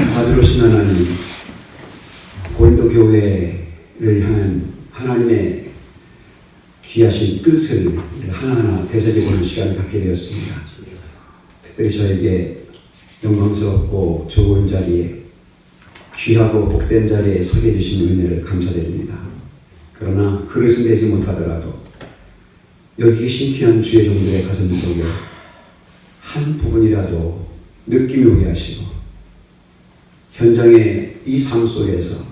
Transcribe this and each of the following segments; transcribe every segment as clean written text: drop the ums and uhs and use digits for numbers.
자비로우신 하나님, 고린도 교회를 향한 하나님의 귀하신 뜻을 하나하나 되새겨보는 시간을 갖게 되었습니다. 특별히 저에게 영광스럽고 좋은 자리에, 귀하고 복된 자리에 서게 해주신 은혜를 감사드립니다. 그러나 그릇은 되지 못하더라도 여기 계신 귀한 주의 종들의 가슴 속에 한 부분이라도 느낌이 오게 하시고, 현장의 이 삶 속에서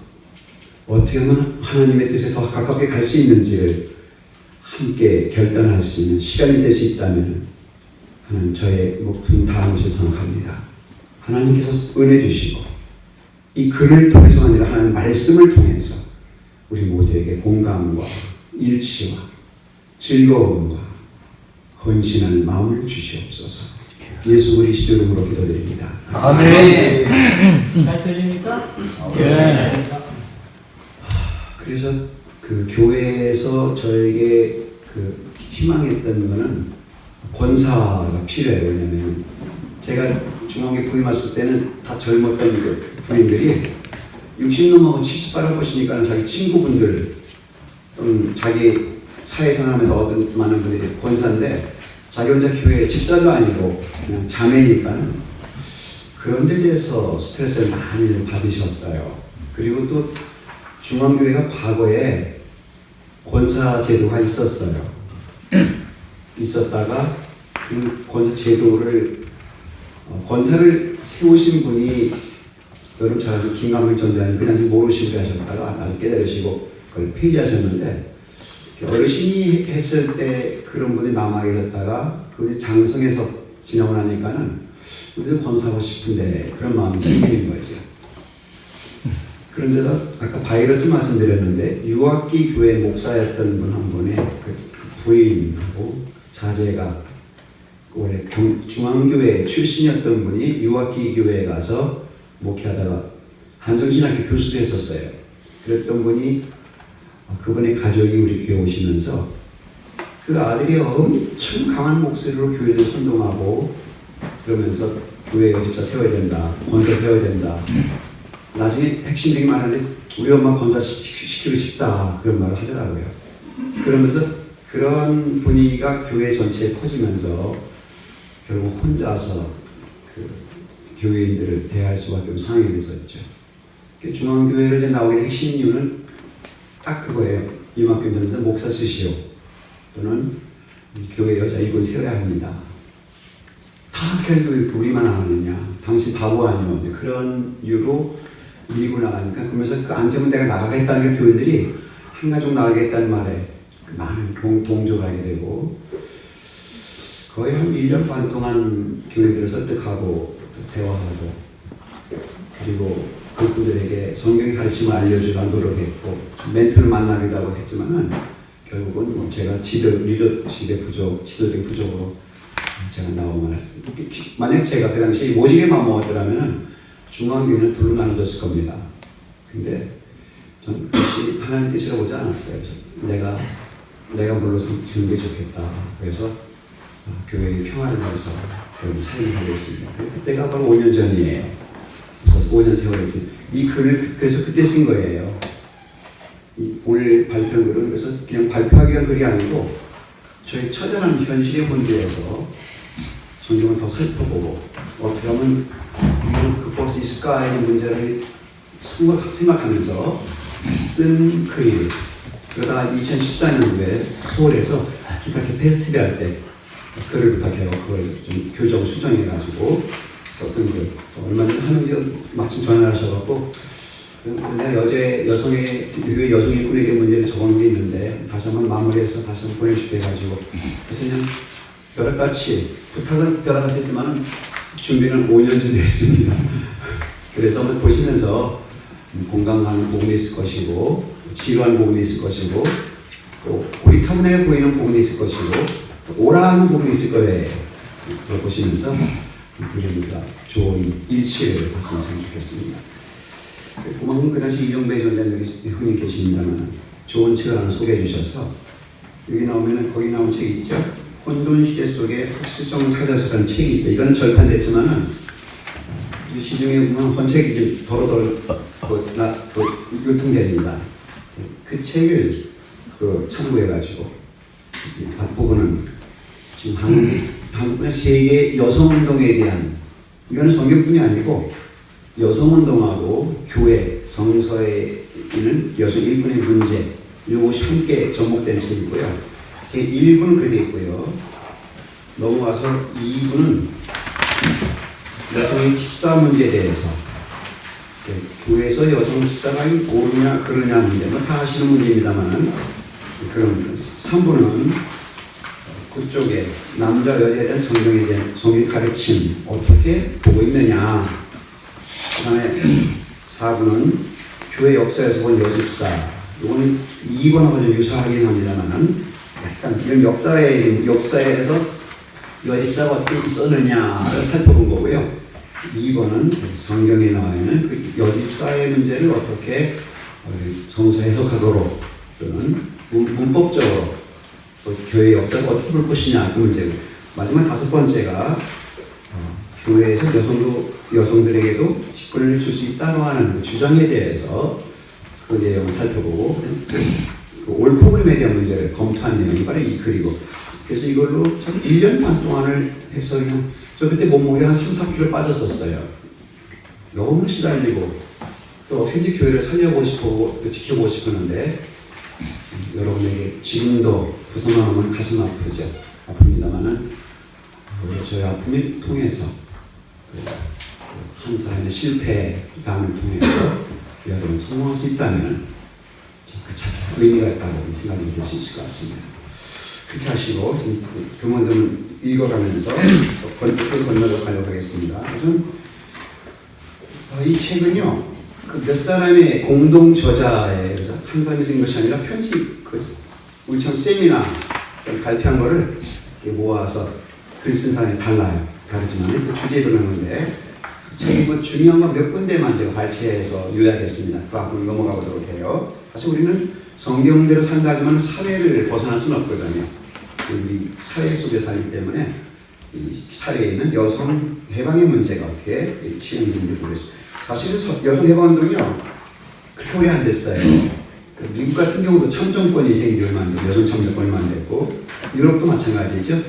어떻게 하면 하나님의 뜻에 더 가깝게 갈 수 있는지를 함께 결단할 수 있는 시간이 될 수 있다면 하나님, 저의 목숨 다한 것을 생각합니다. 하나님께서 은혜 주시고 이 글을 통해서 아니라 하나님 말씀을 통해서 우리 모두에게 공감과 일치와 즐거움과 헌신하는 마음을 주시옵소서. 예수 그리스도 이름으로 기도드립니다. 아멘. 잘 들립니까? 네. 그래서 그 교회에서 저에게 그 희망했던 거는 권사가 필요해요. 왜냐면 제가 중앙에 부임했을 때는 다 젊었던 그 부인들이 60 넘어가고 70 바라보시니까 자기 친구분들 또는 자기 사회생활하면서 얻은 많은 분들이 권사인데 자기 혼자 교회 집사도 아니고 그냥 자매니까는 그런 데 대해서 스트레스를 많이 받으셨어요. 그리고 또 중앙교회가 과거에 권사 제도가 있었어요. 있었다가 그 권사 제도를 권사를 세우신 분이 여러분 잘 아시는 김감일 전자님 그 당시 모르시고 하셨다가 나를 깨달으시고 그걸 폐지하셨는데, 어르신이 했을 때 그런 분이 남아 계셨다가 그분이 장성해서 지나고 나니까는 우리도 권사하고 싶은데 그런 마음이 생기는 거죠. 그런데도 아까 바이러스 말씀드렸는데 유학기 교회 목사였던 분 한 분의 그 부인하고 자제가 원래 중앙교회 출신이었던 분이 유학기 교회에 가서 목회하다가 한성신학교 교수도 했었어요. 그랬던 분이 그분의 가족이 우리 교회 오시면서 그 아들이 엄청 강한 목소리로 교회를 선동하고 그러면서 교회 여집사 세워야 된다, 권사 세워야 된다. 나중에 핵심적인 말하는데 우리 엄마 권사 시키고 싶다 그런 말을 하더라고요. 그러면서 그런 분위기가 교회 전체에 퍼지면서 결국 혼자서 그 교회인들을 대할 수밖에 없는 상황이 됐었죠. 중앙교회를 이제 나오게 된 핵심 이유는 딱 그거예요. 이만큼 되면서 목사 쓰시오 또는 교회 여자 이군 세워야 합니다. 다 그렇게 하니까 우리만 안 하느냐, 당신 바보 아니오, 그런 이유로 밀고 나가니까, 그러면서 그 안 세우면 내가 나가겠다는 게 교인들이 한 가족 나가겠다는 말에 많은 동조를 하게 되고, 거의 한 1년 반 동안 교인들을 설득하고 대화하고, 그리고 그분들에게 성경의 가르침을 알려주려고 노력했고 멘토를 만나기도 하고 했지만은 결국은 뭐 제가 리더십의 부족, 지도적인 부족으로 제가 나오고 말았습니다. 만약 제가 그 당시 모시게만 먹었더라면은 중앙교회는 둘로 나눠졌을 겁니다. 근데 저는 그것이 하나님 뜻이라고 보지 않았어요. 내가 물러서는 게 좋겠다. 그래서 교회의 평화를 위해서 결국 사역을 하고 있습니다. 그때가 바로 5년 전이에요. 그래서 5년 세월이 있습니다. 이 글을 그래서 그때 쓴 거예요. 이 오늘 발표한 글은 그래서 그냥 발표하기 위한 글이 아니고 저희 처절한 현실의 본질에서 성경을 더 살펴보고 어떻게 하면 이걸 극복할 수 있을까 하는 문제를 생각하면서 쓴 글이에요. 그러다가 2014년도에 서울에서 기타케 페스티벌 할 때 글을 부탁해요. 그걸 좀 교정 수정해가지고 썼던 글. 얼마 전에 하는지 마침 전화를 하셔갖고 내가 여성의 여성 일꾼에게 문제를 적어놓은 게 있는데 다시 한번 마무리해서 다시 한번 보내줄게 해가지고 그래서 그냥 벼락같이 부탁은 벼락같이 했지만 준비는 5년 전에 했습니다. 그래서 한번 보시면서 건강한 부분이 있을 것이고 지루한 부분이 있을 것이고 또 고리타분해 보이는 부분이 있을 것이고 또 오라하는 부분이 있을 거예요. 그걸 보시면서 우리가 좋은 일치를 봤으면 좋겠습니다. 고마운 그 당시 이종배 전자님이 흔히 계십니다만 좋은 책을 하나 소개해 주셔서 여기 나오면은 거기 나온 책이 있죠. 혼돈 시대 속에 확실성을 찾아서라는 책이 있어요. 이건 절판됐지만은 시중에 보면 헌책이 좀 도로도로 유통됩니다. 그 책을 참고해가지고 앞부분은 지금 한국의 세계 여성운동에 대한, 이거는 성경뿐이 아니고 여성운동하고 교회, 성서에 있는 여성 일꾼의 문제, 이것이 함께 접목된 책이고요. 제 1부는 그렇게 있고요. 넘어가서 2부는 여성의 집사 문제에 대해서, 교회에서 여성 집사가 옳으냐 그러냐 문제는 다 하시는 문제입니다만, 그럼 3부는 그쪽에 남자 여자에 대한 성경에 대한 성경 가르침 어떻게 보고 있느냐. 그다음에 4부는 교회 역사에서 본 여집사. 이건 2번하고 좀 유사하긴 합니다만은 약간 이런 역사에서 여집사가 어떻게 있었느냐를 살펴본 거고요. 2번은 성경에 나와 있는 그 여집사의 문제를 어떻게 성서 해석하도록 또는 문법적으로 또 교회 역사가 어떻게 볼 것이냐 그 문제고, 마지막 5번째가 교회에서 여성들에게도 직분을 줄 수 있다고 하는 그 주장에 대해서 그 내용을 살펴보고 그 올 프로그램에 대한 문제를 검토한 내용이 바로 이 글이고, 그래서 이걸로 참 1년 반 동안을 해서 그냥 저 그때 몸무게 한 3-4kg 빠졌었어요. 너무 시달리고 또 어떻게든지 교회를 살려보고 싶고 지켜보고 싶었는데 여러분에게 지금도 벗어나면 가슴 아프죠. 아픕니다만은 저의 아픔을 통해서 한 사람의 실패담을 통해서 여러분 성공할 수 있다면 그 자체가 의미가 있다고 생각이 들 수 있을 것 같습니다. 그렇게 하시고 교문들은 읽어가면서 건너러 가려고 하겠습니다. 우선 이 책은요, 그 몇 사람의 공동 저자에 그래서 한 사람이 쓴 것이 아니라 편집, 우리처럼 세미나 발표한 거를 모아서 글 쓴 사람이 다르지만 그 주제로 하는데 책이 뭐 중요한 건 몇 군데만 제가 발췌해서 요약했습니다. 그 앞으로 넘어가 보도록 해요. 사실 우리는 성경대로 산다지만 사회를 벗어날 수는 없거든요. 우리 사회 속에 살기 때문에 이 사회에 있는 여성 해방의 문제가 어떻게 치행되는지 보겠습니다. 사실은 여성 해방운동이요 그렇게 오래 안 됐어요. 미국 같은 경우도 참정권이 생기기 얼마 안 됐고 여성 참정권이 얼마 안 됐고 유럽도 마찬가지죠.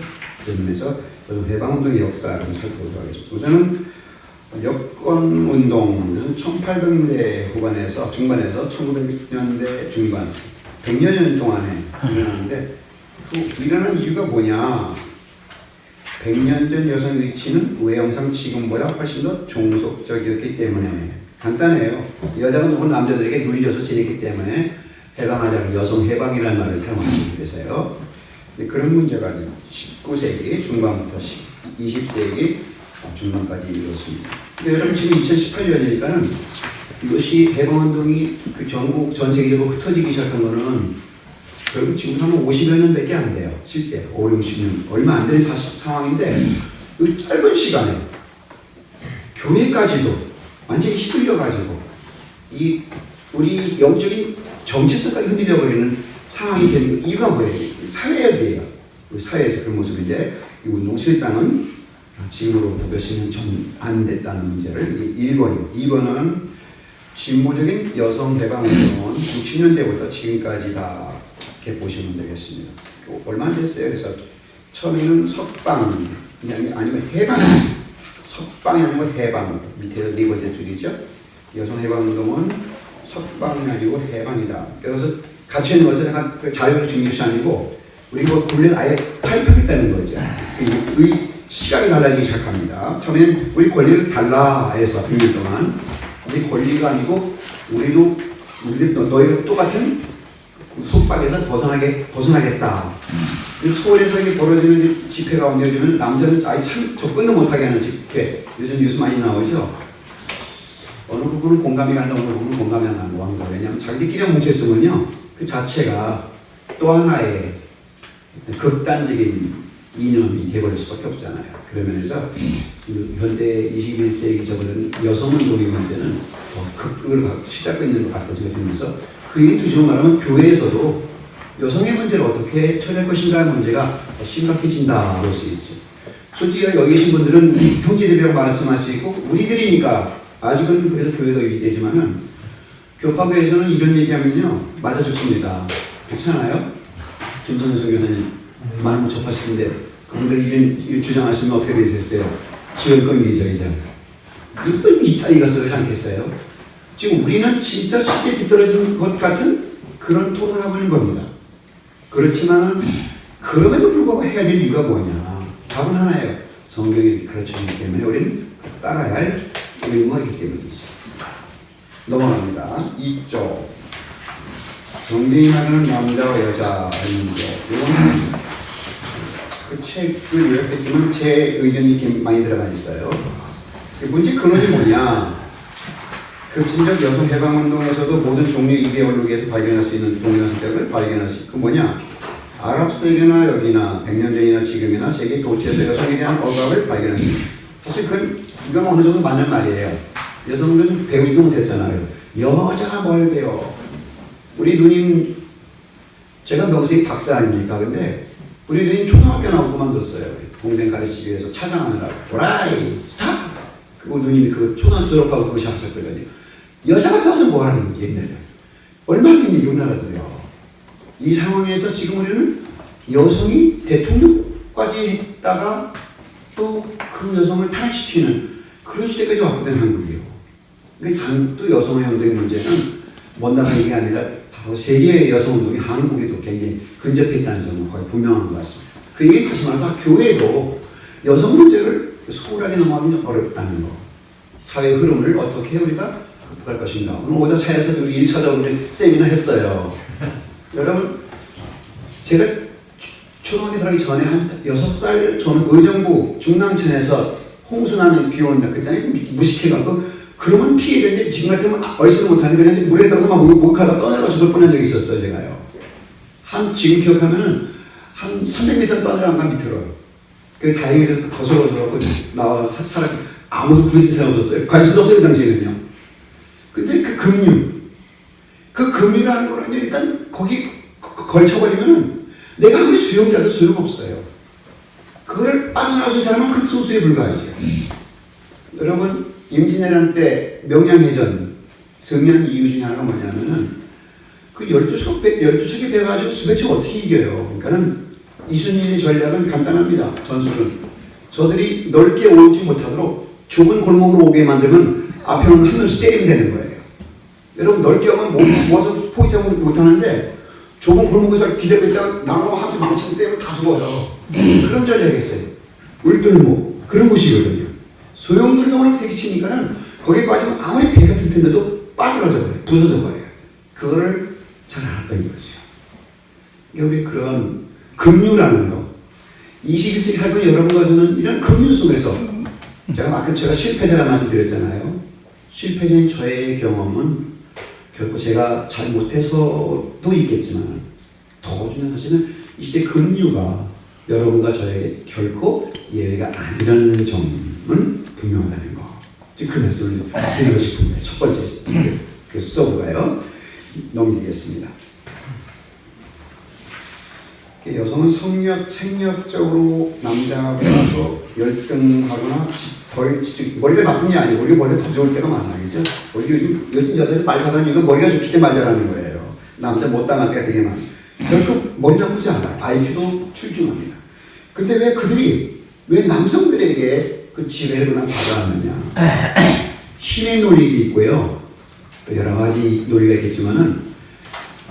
그래서 여성 해방운동의 역사를 살펴보도록 하겠습니다. 우선은 여권운동 1800년대 후반에서 중반에서 1900년대 중반 100여 년 동안에 일어났는데 그 일어난 이유가 뭐냐. 100년 전 여성 위치는 외형상 지금보다 훨씬 더 종속적이었기 때문에 간단해요. 여자가 누군 남자들에게 눌려서 지냈기 때문에 해방하자는 여성 해방이라는 말을 사용하는 거예요. 그런 문제가 19세기 중반부터 20세기 중반까지 이루어졌습니다. 근데 여러분 지금 2018년이니까는 이것이 해방운동이 그 전국 전 세계적으로 흩어지기 시작한 거는 결국 지금 한 50여 년밖에 안 돼요. 실제 5, 60년 얼마 안 되는 상황인데 이 짧은 시간에 교회까지도 완전히 휘둘려가지고 이 우리 영적인 정체성까지 흔들려버리는 상황이 되는 이유가 뭐예요? 사회에 대해요. 우리 사회에서 그런 모습인데 이 운동 실상은 지금으로부터 몇십 년 전 안 됐다는 문제를 1번이고 2번은 진보적인 여성 해방운동은 60년대부터 지금까지 다 이렇게 보시면 되겠습니다. 얼마 안 됐어요. 그래서 처음에는 석방 아니면 해방, 석방이 아니고 해방 밑에 네 번째 줄이죠. 여성 해방운동은 석방이 아니고 해방이다. 그래서 갇혀 있는 것은 약간 자유를 주는 것이 아니고 우리 뭐 굴레를 아예 탈피했다는 거죠. 이 시각이 달라지기 시작합니다. 처음에는 우리 권리를 달라 해서 100년 동안 이제 권리가 아니고 우리도 너희가 똑같은 속박에서 벗어나겠다. 서울에서 이게 벌어지는 집회 가운데 요즘은 남자는 아예 참 접근도 못하게 하는 집회 요즘 뉴스 많이 나오죠. 어느 부분은 공감이 간다고 어느 부분은 공감이 안 간다고 하는 거예요. 왜냐하면 자기들끼리 뭉쳐있으면요 그 자체가 또 하나의 극단적인 이념이 되어버릴 수밖에 없잖아요. 그런 면에서 현대 21세기 접어든 여성운동의 문제는 극을 시작하고 있는 것 같다는 생각이 들면서 그 얘기 두시고 말하면 교회에서도 여성의 문제를 어떻게 처리할 것인가 하는 문제가 심각해진다 볼 수 있죠. 솔직히 여기 계신 분들은 형제들이라고 말씀할 수 있고 우리들이니까 아직은 그래도 교회가 유지되지만은 교파교에서는 이런 얘기하면요 맞아 죽습니다. 그렇잖아요? 김선수 교사님 많은 접하시는데 그분들이 이런 주장하시면 어떻게 되셨어요? 지원권 위저이자 이쁜 이따위가 쏘지 않겠어요? 지금 우리는 진짜 쉽게 뒤떨어지는 것 같은 그런 토론을 하고 있는 겁니다. 그렇지만은 그럼에도 불구하고 해야 될 이유가 뭐냐? 답은 하나예요. 성경이 가르쳐주기 때문에 우리는 따라야 할 의무가 있기 때문이죠. 넘어갑니다. 2조 성경이 말하는 남자와 여자의 문제. 이거는 그 책을 요약했지만 제 의견이 이렇게 많이 들어가 있어요. 문제 근원이 뭐냐? 급진적 여성 해방운동에서도 모든 종류의 이데올로기에서 발견할 수 있는 동일한 선택을 발견할 수 있고 뭐냐? 아랍 세계나 여기나 100년 전이나 지금이나 세계 도처에서 여성에 대한 억압을 발견할 수 있는 사실 이건 어느 정도 맞는 말이에요. 여성들은 배우지도 못했잖아요. 여자가 뭘 배워? 우리 누님 제가 명색이 박사 아닙니까? 근데 우리 누님 초등학교 나오고 그만뒀어요. 동생 가르치기 위해서 차장하느라고 오라이 스탑! 그리고 누님이 그 초등학교 졸업하고 그것이 하셨거든요. 여자가 배워서 뭐 하는 거지 옛날에. 얼마나 힘이 우리나라도요. 이 상황에서 지금 우리는 여성이 대통령까지 했다가 또 그 여성을 타락시키는 그런 시대까지 왔거든요, 한국이요. 그러니까 또 여성의 운동의 문제는 먼 나라 얘기가 아니라 바로 세계의 여성 운동이 한국에도 굉장히 근접해 있다는 점은 거의 분명한 것 같습니다. 그 얘기 다시 말해서 교회도 여성 문제를 소홀하게 넘어가기는 어렵다는 거. 사회 흐름을 어떻게 우리가 극복할 것인가. 오늘 오자차에서 우리 1차적으로 세미나 했어요. 여러분, 제가 초등학교 들어가기 전에 한 6살 저는 의정부 중랑천에서 홍수나는 비 오는다. 그때는 무식해갖고 그러면 피해되는데 지금 같으면 얼씨도 못하는데 그냥 물에 들어서 막 목욕하다 떠내려가 죽을 뻔한 적이 있었어요. 제가요. 지금 기억하면은 한 300m 떠내려간 밑으로. 그 다행히 그래서 거슬러서 나와서 사람 아무도 구해준 사람 없었어요. 관심도 없어요. 그 당시에는요. 근데 그 금융이라는 거는 일단 거기 걸쳐버리면은 내가 아무리 수용자도 소용없어요. 그걸 빠져나오신 사람은 극소수에 불과하죠. 여러분, 임진왜란 때 명량해전 승리한 이유 중에 하나가 뭐냐면은 그 12척이 돼가지고 수백 척 어떻게 이겨요? 그러니까는 이순신의 전략은 간단합니다. 전술은. 저들이 넓게 오지 못하도록 좁은 골목으로 오게 만들면 앞에 오는 한 명씩 때리면 되는 거예요. 여러분 넓게 오면 모아서 포지션을 못하는데 좁은 골목에서 기다리고 있다가 나무가 한테 망치고 때리면 다 죽어요. 그런 전략이 있어요. 울돌목 그런 곳이거든요. 소용돌이가 워낙 세게 치니까는 거기에 빠지면 아무리 배 같은 텐데도 빠그러져 버려요. 부서져 버려요. 그거를 잘 알았던 거죠. 그러니까 우리 그런 금융라는 거 21세기 살고 있는 여러분과 저는 이런 금융 속에서 제가 실패자라는 말씀 드렸잖아요. 실패자인 저의 경험은 결코 제가 잘 못해서도 있겠지만 더 중요한 사실은 이 시대 금융가 여러분과 저에게 결코 예외가 아니라는 점은 분명하다는 거. 즉 그 말씀을 드리고 싶은데 첫 번째 그 수업으로요. 넘기겠습니다. 여성은 생력적으로 남자보다 더 열등하거나 덜 머리가 나쁜 게 아니고 우리가 머리가 더 좋을 때가 많아요. 그죠? 우리 요즘 여자들 말 잘하는 이유가 머리가 좋기 때문에 말 잘하는 거예요. 남자 못 당할 때가 되게 많아요. 결국 머리 나쁘지 않아요. IQ도 출중합니다. 근데 왜 그들이 왜 남성들에게 그 지배를 그냥 받아왔느냐? 힘의 논리도 있고요. 여러 가지 논리가 있겠지만은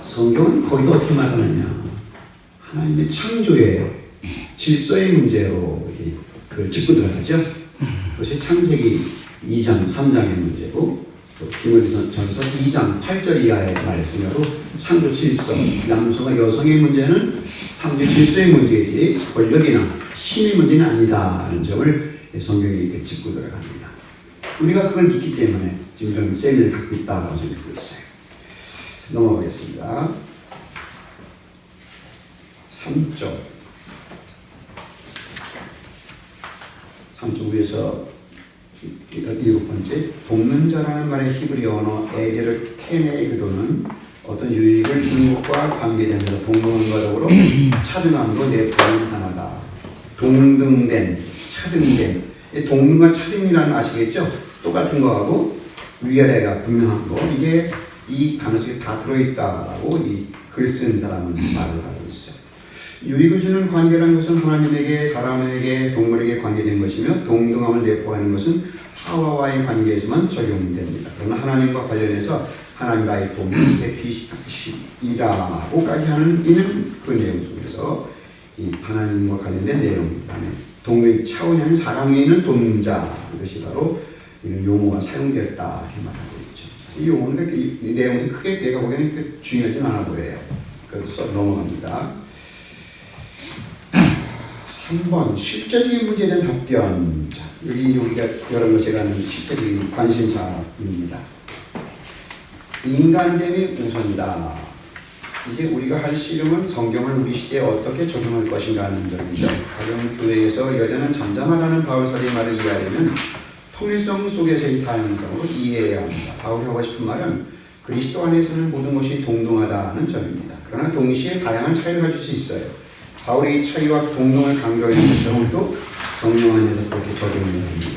성경은 거기도 어떻게 말하느냐? 하나님의 창조의 질서의 문제로 그걸 짚고 들어가죠. 그것이 창세기 2장, 3장의 문제고 또 디모데전서 2장 8절 이하의 말씀으로 창조 질서, 남성과 여성의 문제는 창조 질서의 문제이지 권력이나 힘의 문제는 아니다라는 점을 성경이 이렇게 짚고 들어갑니다. 우리가 그걸 믿기 때문에 지금 이런 세미를 갖고 있다고 저는 믿고 있어요. 넘어가겠습니다. 3조 위에서 7번째 돕는 자라는 말의 히브리 언어 에제를 케네의 그도는 어떤 유익을 주는 것과 관계되면서 동등한 거로 차등함으로 내포하는 단어다. 동등된 차등됨. 동등과 차등이라는 거 아시겠죠? 똑같은 거하고 위아래가 분명한 거. 이게 이 단어 속에 다 들어있다라고 이 글 쓰는 사람은 말을 하고 있어요. 유익을 주는 관계라는 것은 하나님에게, 사람에게, 동물에게 관계된 것이며 동등함을 내포하는 것은 하와와의 관계에서만 적용됩니다. 그러나 하나님과 관련해서 하나님과의 동등의 대피이라고까지 하는 이는 그 내용 속에서 이 하나님과 관련된 내용, 그다음에 동등의 차원이 아닌 사람 위에 있는 동자, 이것이 바로 이런 용어가 사용되었다 이렇게 말하고 있죠. 이 용어는 이 내용이 크게 내가 보기에는 그렇게 중요하진 않아 보여요. 그래서 넘어갑니다. 3번 실제적인 문제에 대한 답변. 자, 여기 우리가 여러 가지가 하는 실제적인 관심사입니다. 인간됨이 우선이다. 이제 우리가 할 씨름은 성경을 우리 시대에 어떻게 적용할 것인가 하는 점이죠. 가령 교회에서 여자는 잠잠하다는 바울사리의 말을 이해하려면 통일성 속에서의 다양성으로 이해해야 합니다. 바울이 하고 싶은 말은 그리스도 안에서는 모든 것이 동등하다는 점입니다. 그러나 동시에 다양한 차이를 가질 수 있어요. 바울이 이 차이와 동등을 강조하는 것처럼 또 성령 안에서 그렇게 적용을 합니다.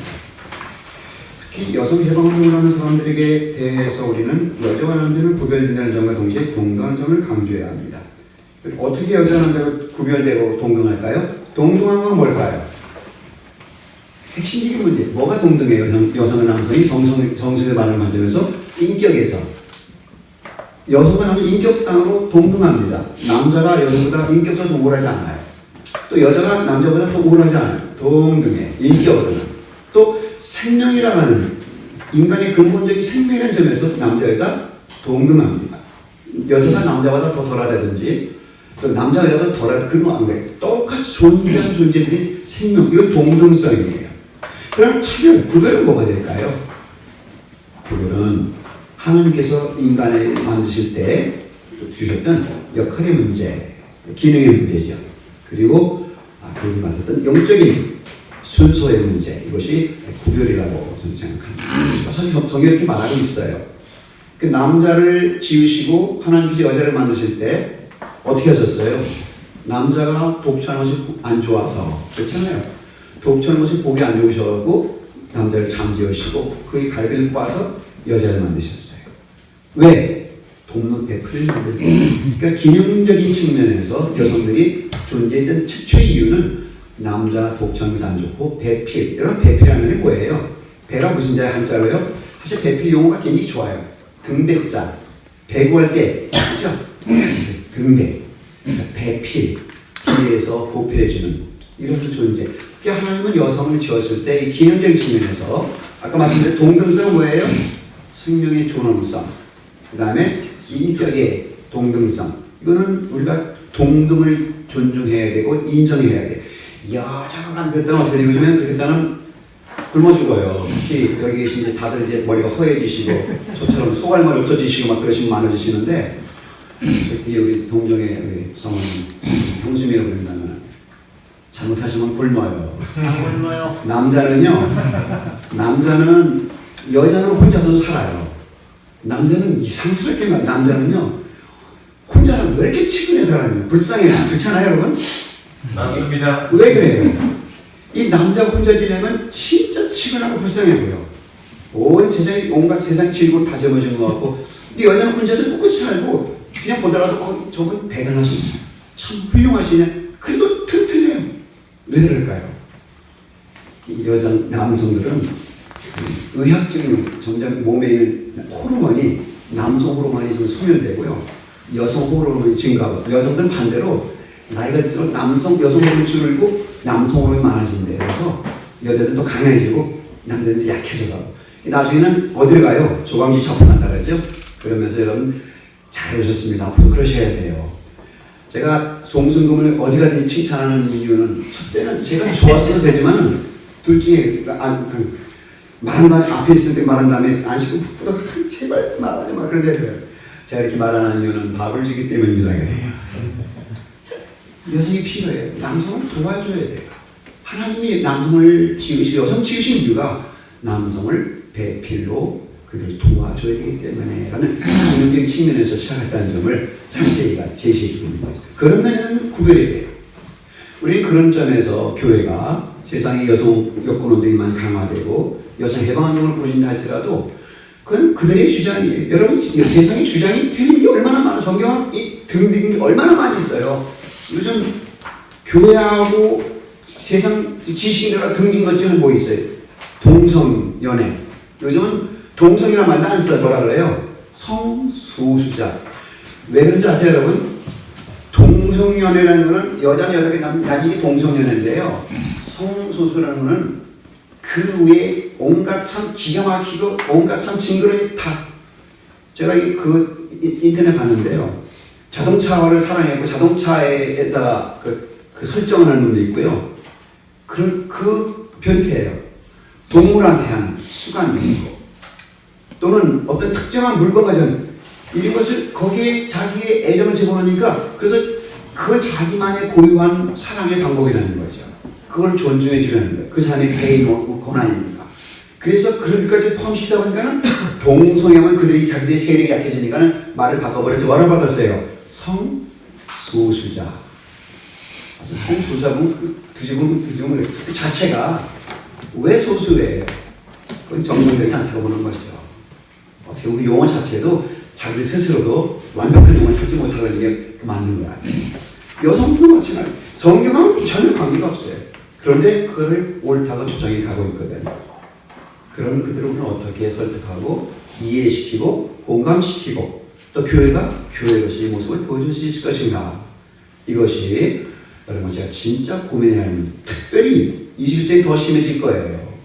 특히 여성 해방운동을 하는 사람들에게 대해서 우리는 여자와 남자는 구별된다는 점과 동시에 동등한 점을 강조해야 합니다. 어떻게 여자 남자가 구별되고 동등할까요? 동등한 건 뭘까요? 핵심적인 문제. 뭐가 동등해요? 여성과 남성이 성수의 반을 만들면서 인격에서 여성과 남성 인격상으로 동등합니다. 남자가 여성보다 인격적으로 우월하지 않아요. 또 여자가 남자보다 더 우월하지 않아요. 동등해. 인격으로는. 또 생명이라고 하는 인간의 근본적인 생명이라는 점에서 남자 여자 동등합니다. 여자가 남자보다 더 덜하다든지 또 남자가 여자보다 덜하다 그런 거 안 그래요. 똑같이 존재하는 존재들이 생명. 이건 동등성이에요. 그럼 차별, 구별은 뭐가 될까요? 구별은 하나님께서 인간을 만드실 때 주셨던 역할의 문제, 기능의 문제죠. 그리고 그분이 만들었던 영적인 순서의 문제, 이것이 구별이라고 저는 생각합니다. 사실 성경이 이렇게 말하고 있어요. 그 남자를 지으시고 하나님께서 여자를 만드실 때 어떻게 하셨어요? 남자가 독초하는 것이 안 좋아서 그렇잖아요. 독초하는 것이 보기 안 좋으셔가지고 남자를 잠재우시고 그의 갈비를 빻아서 여자를 만드셨어요. 왜? 돕는 배필을 만들기 위해서. 그러니까 기능적인 측면에서 여성들이 존재했던 최초의 이유는 남자 독초하는 것이 안 좋고 배필. 여러분 배필이라는 게 뭐예요? 배가 무슨 자의 한자로요? 사실 배필 용어가 굉장히 좋아요. 등배자. 배구할 때 그렇죠? 등배. 그래서 배필. 뒤에서 보필해주는 이런 존재. 그러니까 하나님은 여성을 지었을 때 이 기능적인 측면에서 아까 말씀드린 동등성은 뭐예요? 생명의 존엄성. 그 다음에 인격의 동등성. 이거는 우리가 동등을 존중해야 되고 인정해야 돼. 여자가 그랬다면 어떻게 되고 요즘에는 그랬다면 굶어 죽어요. 특히 여기 계신 이제 다들 이제 머리가 허해지시고 저처럼 소갈머리 없어지시고 막 그러시면 많아지시는데 특히 우리 동정의 우리 성은 형수미라고 그런다면 잘못하시면 굶어요. 굶어요. 남자는 여자는 혼자서 살아요. 남자는 이상스럽게 남자는요 혼자는 왜 이렇게 치근해 살아요? 불쌍해요. 그렇잖아요, 여러분? 맞습니다. 왜 그래요? 이 남자 혼자 지내면 진짜 치근하고 불쌍해 보여. 온 세상이 온갖 세상 지고 다져버진 것 같고, 근데 여자는 혼자서 꿋꿋이 살고 그냥 보더라도 저분 대단하시네, 참 훌륭하시네. 그래도 튼튼해요. 왜 그럴까요? 이 남성들은 의학적인 점점 몸에 있는 호르몬이 남성 호르몬이 좀 소멸되고요, 여성 호르몬이 증가하고, 여성들은 반대로 나이가 들수록 여성 호르몬이 줄고 남성 호르몬이 많아진대요. 그래서 여자들은 또 강해지고 남자들은 이제 약해져가고, 나중에는 어디로 가요? 조강지 접근한다 그러죠. 그러면서 여러분 잘 오셨습니다. 앞으로 그러셔야 돼요. 제가 송순금을 어디 가든지 칭찬하는 이유는 첫째는 제가 좋아서도 되지만 둘 중에 말한 다음에 앞에 있을 때 말한 다음에 안 시키고 푹 풀어서 제발 말하지 마 그런데 그래요. 제가 이렇게 말하는 이유는 밥을 주기 때문입니다. 그래요. 여성이 필요해요. 남성은 도와줘야 돼요. 하나님이 남성을 지으시고 여성 지으신 이유가 남성을 배필로 그들을 도와줘야 되기 때문에 라는 기능적인 측면에서 시작했다는 점을 창세기가 제시해 주고 있는 거죠. 그런 면에는 구별이 돼요. 우리는 그런 점에서 교회가 세상에 여성 여권운동이 많이 강화되고 여성 해방운동을 부르신다 할지라도 그건 그들의 주장이에요. 여러분 세상에 주장이 틀린 게 얼마나 많아. 성경이 등등인 게 얼마나 많이 있어요. 요즘 교회하고 세상 지식인들과 등진 것 중에 뭐 있어요? 동성연애. 요즘은 동성이라는 말도 안 써요. 뭐라 그래요? 성소수자. 왜 그런지 아세요, 여러분? 동성연애라는 거는 여자는 여자가 남자 이게 동성연애인데요. 성소수라는 거는 그 외에 온갖 참 기가 막히고 온갖 참 징그러운 다 제가 그 인터넷 봤는데요. 자동차를 사랑했고 자동차에다가 그 설정을 하는 놈도 있고요. 그 변태예요. 동물한테 하는 수간 이런 거 또는 어떤 특정한 물건과 이런 것을 거기에 자기의 애정을 집어넣으니까 그래서 그걸 자기만의 고유한 사랑의 방법이라는 거죠. 그걸 존중해 주려는 거예요. 그 사람의 배의 고난입니다. 그래서 그럴까지 포함시키다 보니까는 동성애면 그들이 자기들의 세력이 약해지니까는 말을 바꿔버렸죠. 뭐라고 바꿨어요? 성소수자. 성소수자면 두지분 그 자체가 왜 소수예요? 그건 정상되지 않다고 보는 거죠. 어떻게 보면 그 용어 자체도 자기들 스스로도 완벽한 용어를 찾지 못하는 게 맞는 거야. 여성도 마찬가지. 성경은 전혀 관계가 없어요. 그런데 그거를 옳다고 주장해 가고 있거든요. 그런 그들을 우리는 어떻게 설득하고 이해시키고 공감시키고 또 교회가 교회로서의 모습을 보여줄 수 있을 것인가. 이것이 여러분 제가 진짜 고민해야 하는 특별히 21세기 더 심해질 거예요.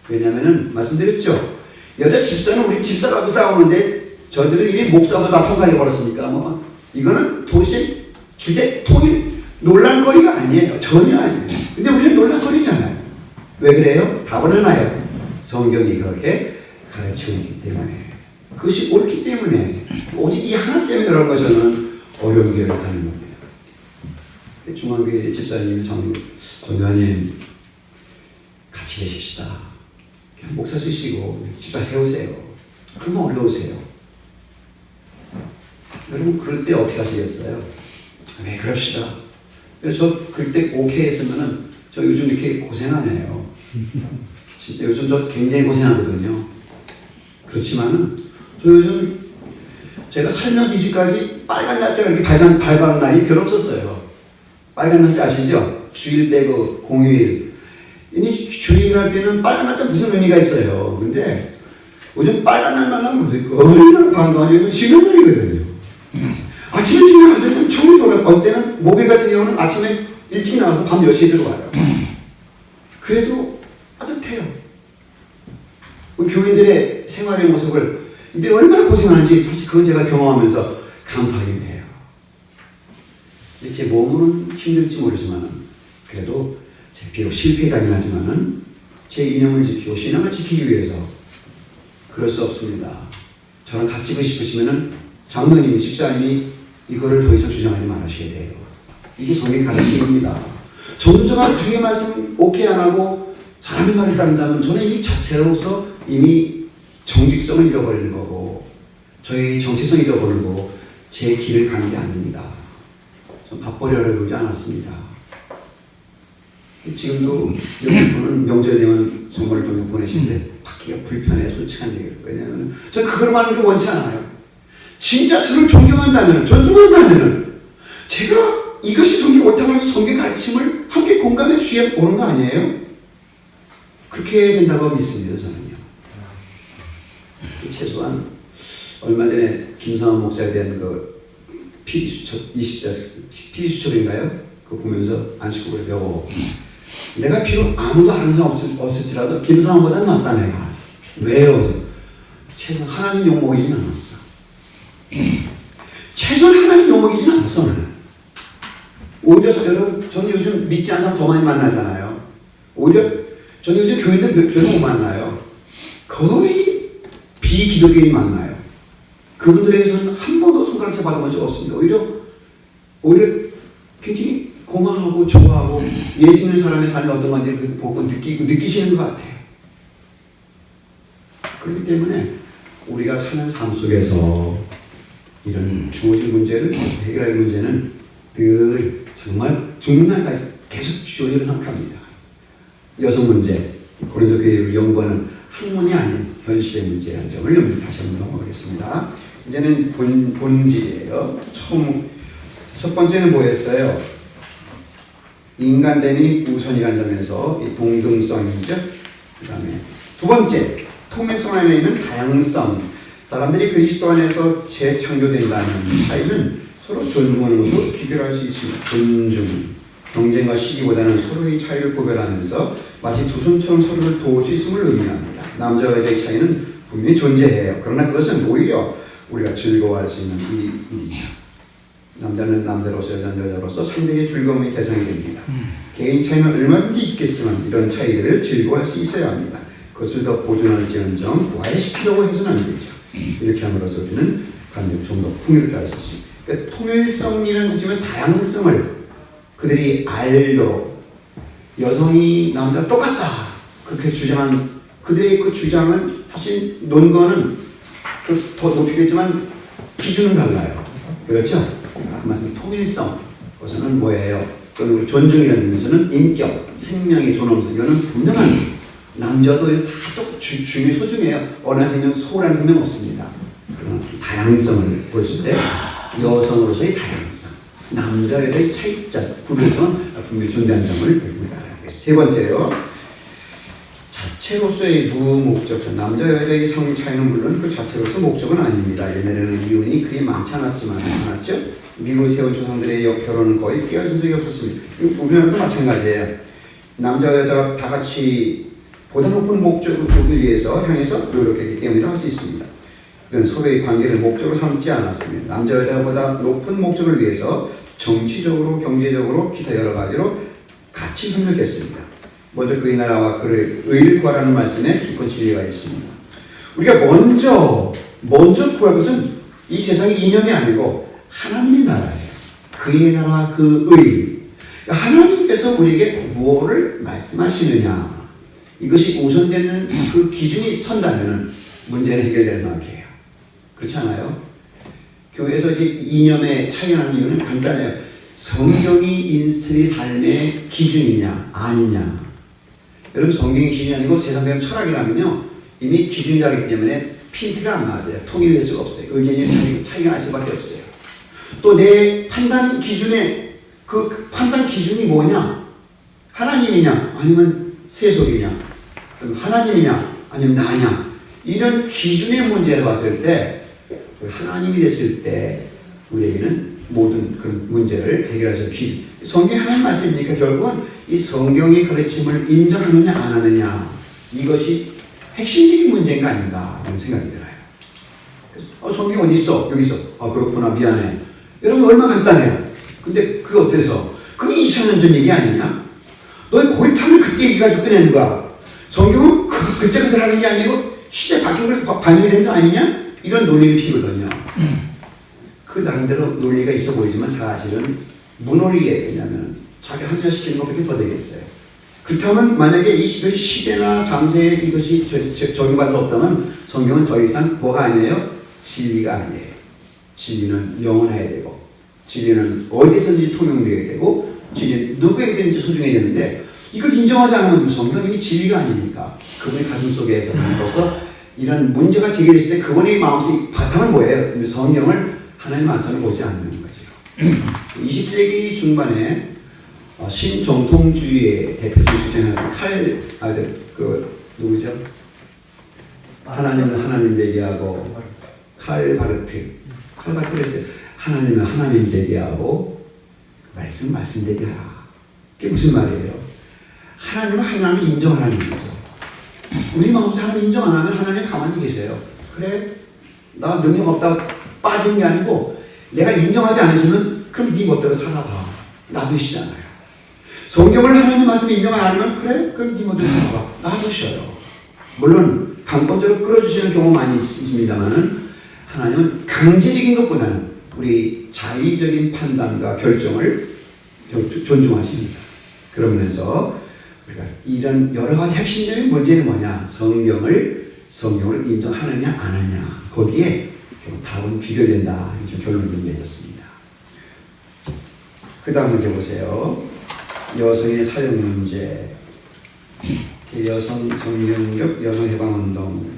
왜냐하면 말씀드렸죠. 여자 집사는 우리 집사라고 싸우는데 저들은 이미 목사도 다 통과해 버렸으니까 뭐 이거는 도대체 주제 통일 논란거리가 아니에요. 전혀 아니에요. 근데 우리는 논란거리잖아요. 왜 그래요? 답은 하나예요. 성경이 그렇게 가르치고 있기 때문에 그것이 옳기 때문에 오직 이 하나 때문에 그런 거 저는 어려운 길을 가는 겁니다. 중앙교회 집사님 전도사님 같이 계십시다. 목사 쓰시고 집사 세우세요. 그러면 어려우세요. 여러분 그럴 때 어떻게 하시겠어요? 왜 그럽시다. 그래서 저 그때 오케이 했으면은 저 요즘 이렇게 고생하네요. 진짜 요즘 저 굉장히 고생하거든요. 그렇지만은 저 요즘 제가 살면서 이제까지 빨간 날짜가 이렇게 발간 날이 별로 없었어요. 빨간 날짜 아시죠? 주일 빼고 공휴일. 이 주일 할 때는 빨간 날짜 무슨 의미가 있어요. 근데 요즘 빨간 날만 하면 얼마나 반가워요. 쉬는 날이거든요. 아침에 일찍 나가서 종일 돌아. 어때는 목요일 같은 경우는 아침에 일찍 나가서 밤 10시에 들어와요. 그래도 따뜻해요. 교인들의 생활의 모습을 이때 얼마나 고생하는지 사실 그건 제가 경험하면서 감사하게 돼요. 제 몸은 힘들지 모르지만 그래도 제 비록 실패이긴 하지만 제 이념을 지키고 신앙을 지키기 위해서 그럴 수 없습니다. 저랑 같이 가고 싶으시면 장로님이 집사님이 이거를 더 이상 주장하지 말으셔야 돼요. 이게 성경의 가르침입니다. 전도자가 주의 말씀 오케이 안 하고 사람의 말을 따른다면 저는 이 자체로서 이미 정직성을 잃어버리는 거고 저희 정체성을 잃어버리고 제 길을 가는 게 아닙니다. 전 밥벌이를 그러지 않았습니다. 지금도 여러분은 명절에 되면 선물을 좀 보내시는데 받기가 불편해 솔직한 얘기를. 왜냐하면 전 그걸 말하는 게 원치 않아요. 진짜 저를 존경한다면 존중한다면 제가 이것이 성경 옳다고 하는 성경 가르침을 함께 공감해 주셔야 오는 거 아니에요? 그렇게 된다고 믿습니다. 저는요. 최소한 얼마 전에 김상원 목사에 대한 그 PD수첩인가요? 그거 보면서 안식구를 배워. 내가 비록 아무도 아는 사람 없을지라도 김상원보다는 낫다 내가. 왜요? 최소한 하나님 욕먹이진 않았어. 최소한 하나님 욕먹이진 않았어 나는. 오히려 여러분 저는 요즘 믿지 않는 사람 더 많이 만나잖아요. 오히려 저는 요즘 교인들 별로 못 만나요. 거의 비기독교인이 만나요. 그분들에게서는 한 번도 손가락 잡아본 적 없습니다. 오히려 굉장히 고마워하고 좋아하고 예수 믿는 사람의 삶이 어떤 건지 보고 느끼시는 것 같아요. 그렇기 때문에 우리가 사는 삶 속에서 이런 주어진 문제를 해결할 문제는 늘 정말 죽는 날까지 계속 주어지는 합니다. 여성 문제, 고린도 교회를 연구하는 학문이 아닌 현실의 문제라는 점을 여러분 다시 한번 넘어가겠습니다. 이제는 본질이에요. 첫 번째는 뭐였어요? 인간됨이 우선이라는 점에서 이 동등성이죠. 그 다음에 두 번째, 통일성 안에 있는 다양성. 사람들이 그리스도 안에서 재창조된다는 차이는 서로 존중하는 것으로 귀결할 수 있습니다. 존중, 경쟁과 시기보다는 서로의 차이를 구별하면서 마치 두 손처럼 서로를 도울 수 있음을 의미합니다. 남자와 여자의 차이는 분명히 존재해요. 그러나 그것은 오히려 우리가 즐거워할 수 있는 일이죠. 남자는 남자로서 여자는 여자로서 상대의 즐거움의 대상이 됩니다. 개인 차이는 얼마든지 있겠지만 이런 차이를 즐거워할 수 있어야 합니다. 그것을 더 보존할지언정 와해시키려고 해서는 안 되죠. 이렇게 함으로써 우리는 관계를 좀 더 풍요롭게 할 수 있습니다. 그러니까 통일성이라는 것이면 다양성을 그들이 알도록 여성이 남자 똑같다 그렇게 주장한 그들의 그 주장은 사실 논거는 더 높이겠지만 기준은 달라요. 그렇죠? 아까 말씀드린 통일성 그것은 뭐예요? 그건 우리 존중이라는 의미에서는 인격, 생명의 존엄성 이거는 분명한 남자도 다 중요 소중해요. 어느 생명 소라는 생명 없습니다. 그런 다양성을 보였을 때 여성으로서의 다양성, 남자 여자의 차이점, 구별점은 분명히 존재하는 점을 우리가 알아야겠습니다. 세 번째요. 자체로서의 무목적, 남자 여자의 성 차이는 물론 그 자체로서 목적은 아닙니다. 옛날에는 이혼이 그리 많지 않았죠. 미국을 세운 조상들의 결혼은 거의 깨어진 적이 없었습니다. 우리나라도 마찬가지예요. 남자 여자가 다 같이 보다 높은 목적을 위해서 향해서 노력했기 때문이라 할 수 있습니다. 그건 서로의 관계를 목적으로 삼지 않았습니다. 남자 여자보다 높은 목적을 위해서 정치적으로, 경제적으로, 기타 여러 가지로 같이 협력했습니다. 먼저 그의 나라와 그를 의를 구하라는 말씀에 깊은 진리가 있습니다. 우리가 먼저 구할 것은 이 세상의 이념이 아니고 하나님의 나라예요. 그의 나라와 그 의. 하나님께서 우리에게 무엇을 말씀하시느냐. 이것이 우선되는 그 기준이 선다면 문제는 해결될 생각이에요. 그렇지 않아요? 교회에서 이념의 차이가 나는 이유는 간단해요. 성경이 인생의 삶의 기준이냐 아니냐. 여러분 성경이 기준이 아니고 제3의 철학이라면요 이미 기준이 다르기 때문에 핀트가 안 맞아요. 통일될 수가 없어요. 의견이 차이가 날 수밖에 없어요. 또 내 판단 기준에 그 판단 기준이 뭐냐? 하나님이냐 아니면 세속이냐? 하나님이냐 아니면 나냐? 이런 기준의 문제를 봤을 때 하나님이 됐을 때 우리에게는 모든 그런 문제를 해결하실 기준. 성경이 하나님 말씀이니까 결국은 이 성경의 가르침을 인정하느냐 안 하느냐 이것이 핵심적인 문제인 거 아닌가 하는 생각이 들어요. 성경 어디 있어? 여기 있어. 그렇구나 미안해. 여러분 얼마나 간단해요. 근데 그게 어때서? 그게 2000년 전 얘기 아니냐? 너의 고리탐을 그때 얘기가지고 꺼내는 거야. 성경은 그때 그대로 하는 게 아니고 시대 바뀌는 거 반영이 되는 거 아니냐? 이런 논리를 피거든요. 그 나름대로 논리가 있어 보이지만 사실은 무논리에 왜냐하면 자기 합리화시키는 것밖에 더 되겠어요. 그렇다면 만약에 이 시대나 장세에 이것이 적용받을 수 없다면 성경은 더 이상 뭐가 아니에요? 진리가 아니에요. 진리는 영원해야 되고 진리는 어디서든지 통용되어야 되고 진리는 누구에게든지 소중해야 되는데 이걸 인정하지 않으면 성경이 진리가 아니니까 그분의 가슴 속에서 함으로써 이런 문제가 제기됐을 때 그분의 마음속 바탕은 뭐예요? 성경을 하나님 말씀을 보지 않는 거죠. 20세기 중반에 신정통주의의 대표적인 주장은 누구죠? 하나님은 하나님 되게 하고 칼 바르트가 그랬어요. 하나님은 하나님 되게 하고 말씀 되게 하라. 그게 무슨 말이에요? 하나님은 하나님을 인정하라는 거죠. 우리 마음속에 하나님 인정 안 하면 하나님 가만히 계세요. 그래 나 능력 없다고 빠진 게 아니고 내가 인정하지 않으시면 그럼 네 멋대로 살아봐. 놔두시잖아요. 성경을 하나님 말씀에 인정 안 하면 그래 그럼 네 멋대로 살아봐. 놔두셔요. 물론 강권적으로 끌어주시는 경우 많이 있습니다만은 하나님은 강제적인 것보다는 우리 자의적인 판단과 결정을 존중하십니다. 그러면서 우리가 이런 여러 가지 핵심적인 문제는 뭐냐? 성경을 인정하느냐 안 하느냐 거기에 답은 귀결된다. 좀 결론을 맺었습니다. 그 다음 문제 보세요. 여성의 사용 문제. 여성 정명적 여성 해방 운동,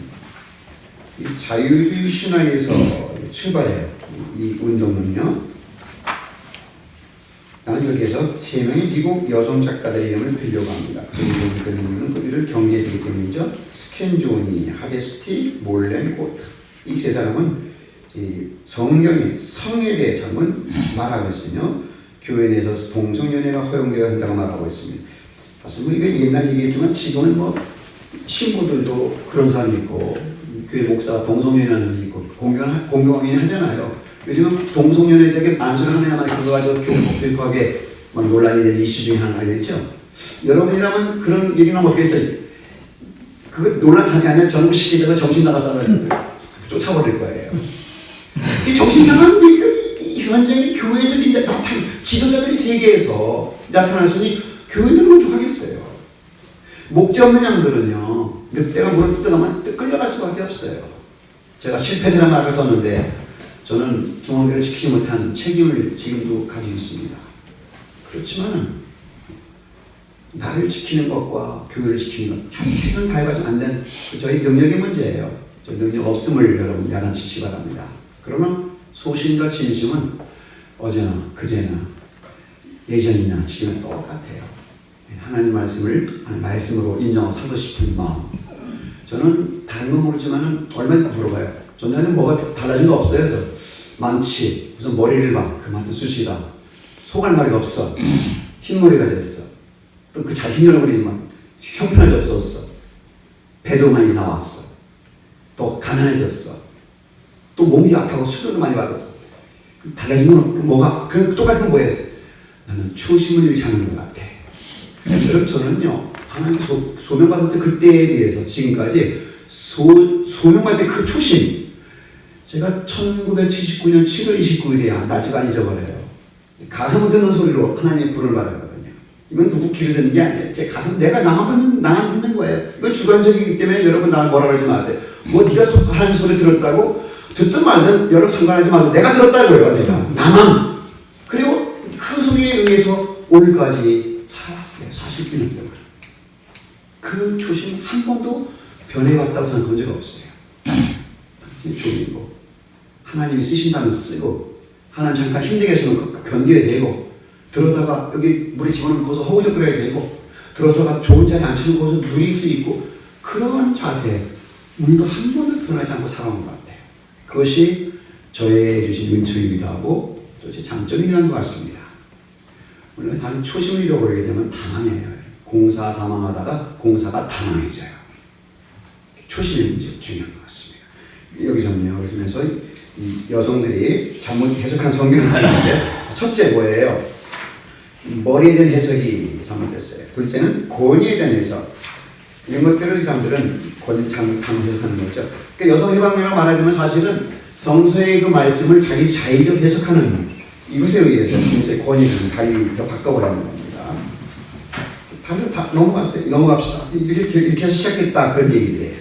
이 자유주의 신화에서 출발해요. 이 운동은요. 나는 여기에서 3명의 미국 여성 작가들의 이름을 빌려고 합니다. 그 운동은 그들을 경계되기 때문이죠. 스켄조니, 하데스티, 몰렌, 고트. 이 세 사람은 이 성경의 성에 대해서 말하고 있으며 교회 내에서 동성연애가 허용되어야 한다고 말하고 있습니다. 사실 뭐 이게 옛날 얘기했지만 지금은 뭐 신부들도 그런 사람이 있고 교회 목사가 동성연애하는 사람이 있고 공경하긴 하잖아요. 요즘은 동성연애자에게 만수를 하느냐만 그거 가지고 교육하게 논란이 되는 이슈 중에 하나가 되죠. 여러분이라면 그런 얘기 나오면 어떻게 했어요? 그거 논란 자기 아니라 전부 시기자가 정신 나가서 쫓아버릴 거예요. 이 정신 나간 현장의 교회에서 나타난 지도자들이 세계에서 나타났으니 교회들은 만족하겠어요. 목재 없는 양들은요, 늑대가 물어 뜯어가면 끌려갈 수밖에 없어요. 제가 실패자란 말을 썼는데 저는 중앙교회를 지키지 못한 책임을 지금도 가지고 있습니다. 그렇지만 나를 지키는 것과 교회를 지키는 것 참 최선을 다해봐서 안 되는 저희 능력의 문제예요. 저희 능력 없음을 여러분 야단치시 바랍니다. 그러나 소신과 진심은 어제나 그제나 예전이나 지금이나 똑같아요. 하나님 말씀으로 인정하고 살고 싶은 마음. 저는 다른 건 모르지만 얼마나 물어봐요. 전에는 뭐가 달라진 거 없어요. 그래서 많지. 무슨 머리를 봐. 그만둔 쑤시다. 속알마리가 없어. 흰머리가 됐어. 또 그 자신의 얼굴이 막 형편하지 없었어. 배도 많이 나왔어. 또 가난해졌어. 또 몸이 아파고 수술도 많이 받았어. 달라진 건 뭐가 똑같은 건 뭐예요? 나는 초심을 잃지 않는 것 같아. 여러분 저는요 하나님 소명받았을 그때에 비해서 지금까지 소명받을 때 그 초심, 제가 1979년 7월 29일이야 날짜가 안 잊어버려요. 가슴을 듣는 소리로 하나님의 불을 받았거든요. 이건 누구 귀로 듣는 게 아니에요. 제 가슴 내가 나만 듣는 거예요. 이건 주관적이기 때문에 여러분 나 뭐라 그러지 마세요. 뭐 네가 하나님 소리 들었다고 듣든 말든 여러분 상관하지 마세요. 내가 들었다고요. 내가 나만. 그리고 그 소리에 의해서 오늘까지 살았어요. 40년 동안. 그 초심 한 번도 변해왔다고 생각한 적 없어요. 주님이고 하나님이 쓰신다면 쓰고 하나님 잠깐 힘들게 하시면 견뎌야 되고 들어다가 여기 물에 집어넣으면 거기서 허우적거려야 되고 들어서가 좋은 자리에 앉히는 거기서 누릴 수 있고 그런 자세 우리도 한 번도 변하지 않고 살아온 것 같아요. 그것이 저의 주신 은총이기도 하고 또 제 장점이기도 한 것 같습니다. 물론 다른 초심을 잃어버리게 되면 당황해요. 공사 다망하다가 공사가 당황해져요. 초심이 문제 중요한 것 같습니다. 여기서는요. 그러면서 이 여성들이 잘못 해석한 성경을 하는데 첫째 뭐예요? 머리에 대한 해석이 잘못됐어요. 둘째는 권위에 대한 해석. 이런 것들을 이 사람들은 잘못 해석하는 거죠. 그러니까 여성 해방이라고 말하지만 사실은 성서의 그 말씀을 자기 자의적 해석하는 이것에 의해서 성서의 권위를 달리 바꿔버리는 겁니다. 다 넘어갔어요. 넘어갑시다. 이렇게 해서 시작했다. 그런 얘기들이에요.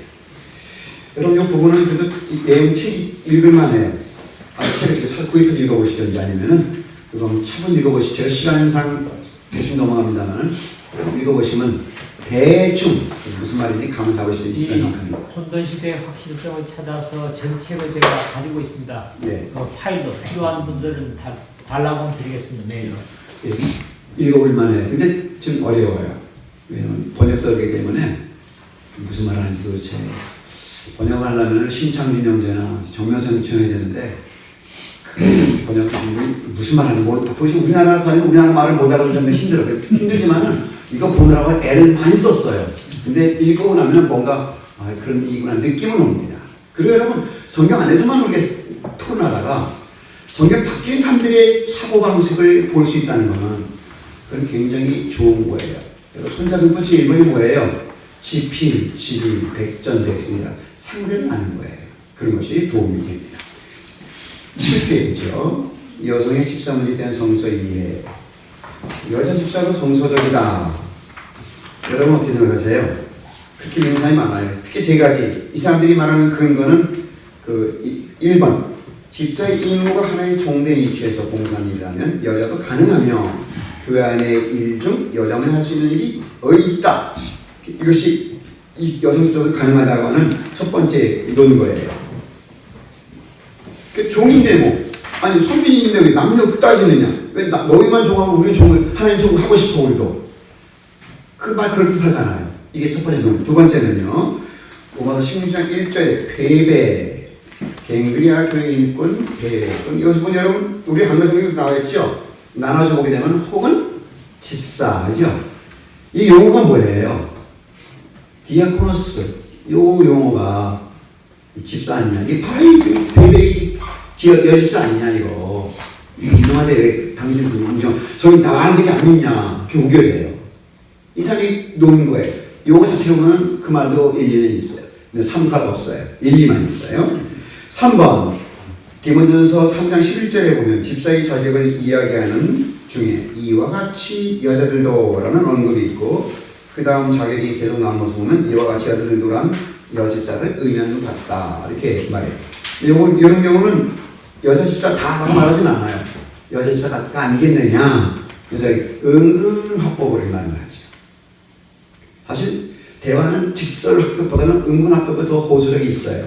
여러분, 이 부분은 그래도 내용 책 읽을만해요. 책을 구입해서 읽어보시든지 아니면은 이거 차분 읽어보시죠. 제가 시간상 대충 넘어갑니다만은 읽어보시면 대충 무슨 말인지 감을 잡을 수 있을 생각합니다. 혼돈 시대의 확실성을 찾아서 전책을 제가 가지고 있습니다. 네. 그 파일로 필요한 분들은 다 달라고 드리겠습니다. 메일로. 네. 읽어볼만해요. 근데 좀 어려워요. 왜냐면 번역서이기 때문에 무슨 말 하는지 도대체 번역을 하려면 신창진 형제나 정명선 지원해야 되는데 그 번역가분이 무슨 말 하는지 모르고 도대체 우리나라 사람이 우리나라 말을 못 알아듣는 정도 힘들어요. 힘들지만은 이거 보느라고 애를 많이 썼어요. 근데 읽고 나면 뭔가 그런 얘기구나 느낌은 옵니다. 그리고 여러분 성경 안에서만 우리가 토론하다가 성경 밖의 사람들의 사고방식을 볼 수 있다는 것은 그건 굉장히 좋은 거예요. 손잡은 것이 1번이 뭐예요? 지필, 지리, 백전백승이다. 상대를 아는 거예요. 그런 것이 도움이 됩니다. 7페이지죠. 여성의 집사문에 대한 성서 이해. 여자 집사로 성서적이다. 여러분 어떻게 생각하세요? 그렇게 믿는 사람이 많아요. 특히 세 가지. 이 사람들이 말하는 근거는 1번. 집사의 임무가 하나의 종된 위치에서 봉사한 일이라면 여자도 가능하며 교회 안의 일 중 여자만 할 수 있는 일이 있다. 이것이 이 여성적으로 가능하다고 하는 첫 번째 논거예요. 종인데 뭐 아니 선비인데 왜 남녀 따지느냐? 왜 너희만 종하고 우리는 종을 하나님 종 하고 싶어 우리도 그 말 그렇게 하잖아요. 이게 첫 번째 논. 두 번째는요. 로마서 16장 1절에 베베 갱그리아 교회 일꾼 베베 여기서 보면 여러분 우리 한글 성경에도 나와 있죠. 나눠서 보게 되면 혹은 집사죠. 이 용어가 뭐예요? 디아코노스 요 용어가 집사 아니냐? 이게 바로 이 베베 여집사 아니냐 이거. 유명한데 왜 당신 그 인정 저기 나가는 게 아니냐? 그게 우겨예요. 이 사람이 놓은 거예요. 용어 자체로 보면 그 말도 일리는 있어요. 근데 3, 4가 없어요. 1, 2만 있어요. 3번 디모데전서 3장 11절에 보면 집사의 자격을 이야기하는 중에 이와 같이 여자들도 라는 언급이 있고 그 다음 자격이 계속 나온 것을 보면 이와 같이 여자들도란 여집사를 의미하는 것 같다 이렇게 말해요. 이런 경우는 여자 집사 다라고 말하진 않아요. 여자 집사가 아니겠느냐. 그래서 은근합법으로 말하죠. 사실 대화는 직설합법보다는 은근합법이 더 호소력이 있어요.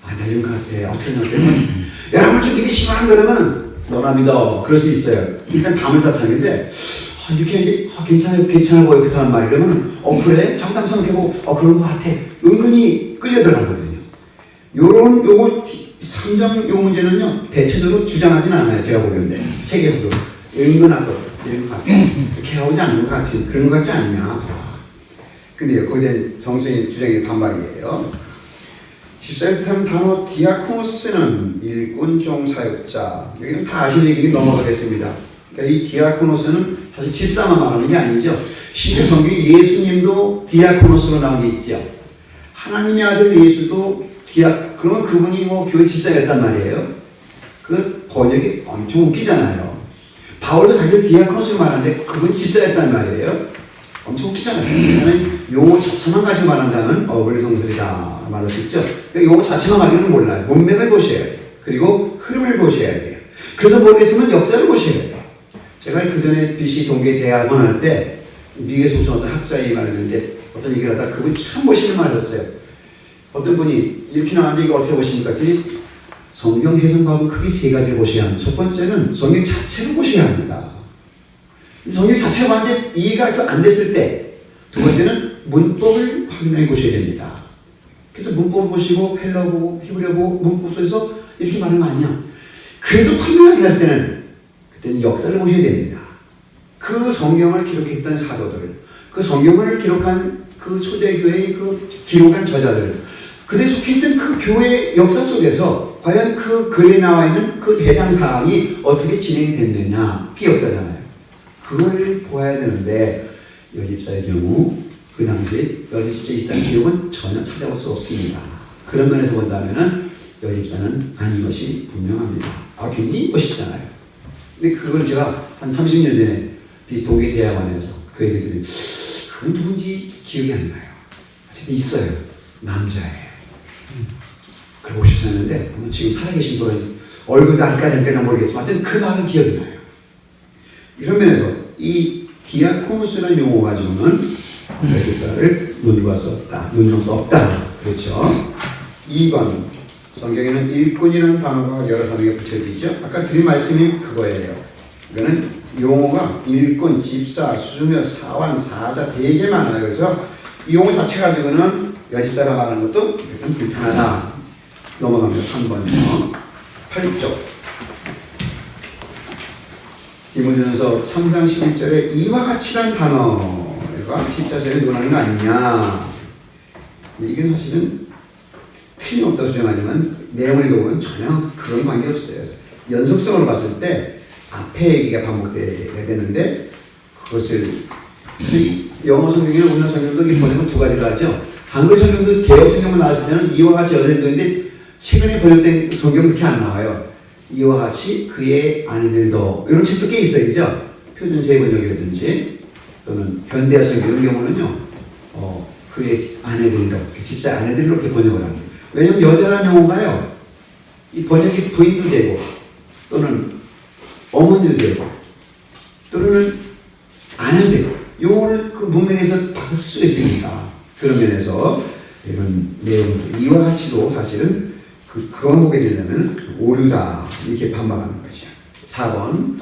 아, 나 이런 것 같아. 어떻게 생각하면 여러분 이렇게 믿으시면 그러면 너나 믿어. 그럴 수 있어요. 일단 담을사창인데 이렇게 했는데 괜찮아 보여 그 사람 말이 그러면 그래? 장담 생각해보고 그런 것 같아. 은근히 끌려 들어가거든요. 요거 3장 요 문제는요 대체적으로 주장하진 않아요. 제가 보기에는 책에서도 은근합법 이런 것 같아. 이렇게 하지 않는 것 같지 그런 것 같지 않냐. 근데 거기에 대한 정수인 주장의 반박이에요. 14절 단어 디아코노스는 일꾼 종사역자. 여기는 다 아시는 얘기니 넘어가겠습니다. 그러니까 이 디아코노스는 사실 집사만 말하는 게 아니죠. 신약 성경에 예수님도 디아코노스로 나온 게 있죠. 하나님의 아들 예수도 그러면 그분이 뭐 교회 집사였단 말이에요. 그 번역이 엄청 웃기잖아요. 바울도 자기를 디아코노스로 말하는데 그분이 집사였단 말이에요. 엄청 웃기잖아요. 그러면 용어 자체만 가지고 말한다면 어불성설이다 말할 수 있죠. 그러니까 용어 자체만 가지고는 몰라요. 문맥을 보셔야 돼요. 그리고 흐름을 보셔야 돼요. 그래도 모르겠으면 역사를 보셔야 돼요. 제가 그 전에 BC 동계 대학원 할 때 미국에서 오신 어떤 학자의 말을 듣는데 어떤 얘기를 하다 그분이 참 멋있는 말을 하셨어요. 어떤 분이 이렇게 나왔는데 이거 어떻게 보십니까? 성경 해석법은 크게 세 가지를 보셔야 합니다. 첫 번째는 성경 자체를 보셔야 합니다. 성경 자체가 봤는데 이해가 안 됐을 때 두 번째는 문법을 확인해 보셔야 됩니다. 그래서 문법을 보시고 헬러 보고 히브리어 보고 문법 속에서 이렇게 말하는 거 아니야. 그래도 판명하게 할 때는 그때는 역사를 보셔야 됩니다. 그 성경을 기록했던 사도들, 그 성경을 기록한 그 초대교회의 그 기록한 저자들, 그들이 속했던 그 교회의 역사 속에서 과연 그 글에 나와 있는 그 해당 사항이 어떻게 진행됐느냐, 그게 역사잖아요. 그걸 보아야 되는데 여집사의 경우 그 당시 여집사에 있었다는 기록은 전혀 찾아볼 수 없습니다. 그런 면에서 본다면은 여집사는 아닌 것이 분명합니다. 굉장히 멋있잖아요. 근데 그걸 제가 한 30년 전에 동계 대학원에서 그 얘기들이 그건 누군지 기억이 안 나요. 어쨌든 있어요. 남자예요. 그러고 오셨었는데 지금 살아계신 분은 얼굴도 알까지 모르겠지만 하여튼 그 말은 기억이 나요. 이런 면에서 이 디아코노스라는 용어 가지고는 여집사를 논할 수 없다. 논할 수 없다. 그렇죠. 2번 성경에는 일꾼이라는 단어가 여러 사람에게 붙여지죠. 아까 드린 말씀이 그거예요. 이거는 용어가 일꾼, 집사, 수녀, 사환, 사자 되게 많아요. 그래서 이 용어 자체 가지고는 여집사가 말하는 것도 약간 불편하다. 넘어가면 3번이요. 8쪽 디모데전서 3장 11절에 이와 같이란 단어가 집사세에 논하는 거 아니냐. 이게 사실은 틀림없다고 주장하지만 내용을 보면 전혀 그런 관계없어요. 연속성으로 봤을 때 앞에 얘기가 반복돼야 되는데 그것을 영어 성경이나 우리나라 성경도 번역은 두 가지를 하죠. 한글 성경도 개혁 성경만 나왔을 때는 이와 같이 여자들도인데 최근에 번역된 성경은 그렇게 안 나와요. 이와 같이 그의 아내들도 이런 책도 꽤 있어요. 그죠? 표준세 번역이라든지 또는 현대화 성경 이런 경우는요. 그의 아내들도 집사 아내들로 이렇게 번역을 합니다. 왜냐하면 여자라는 용어가요. 이 번역이 부인도 되고 또는 어머니도 되고 또는 아내도 되고 용어를 그 문맥에서 바꿔 쓸 수 있으니까. 그런 면에서 이런 내용 이와 같이도 사실은 그거만 보게 되면 오류다 이렇게 반박하는 거죠. 4번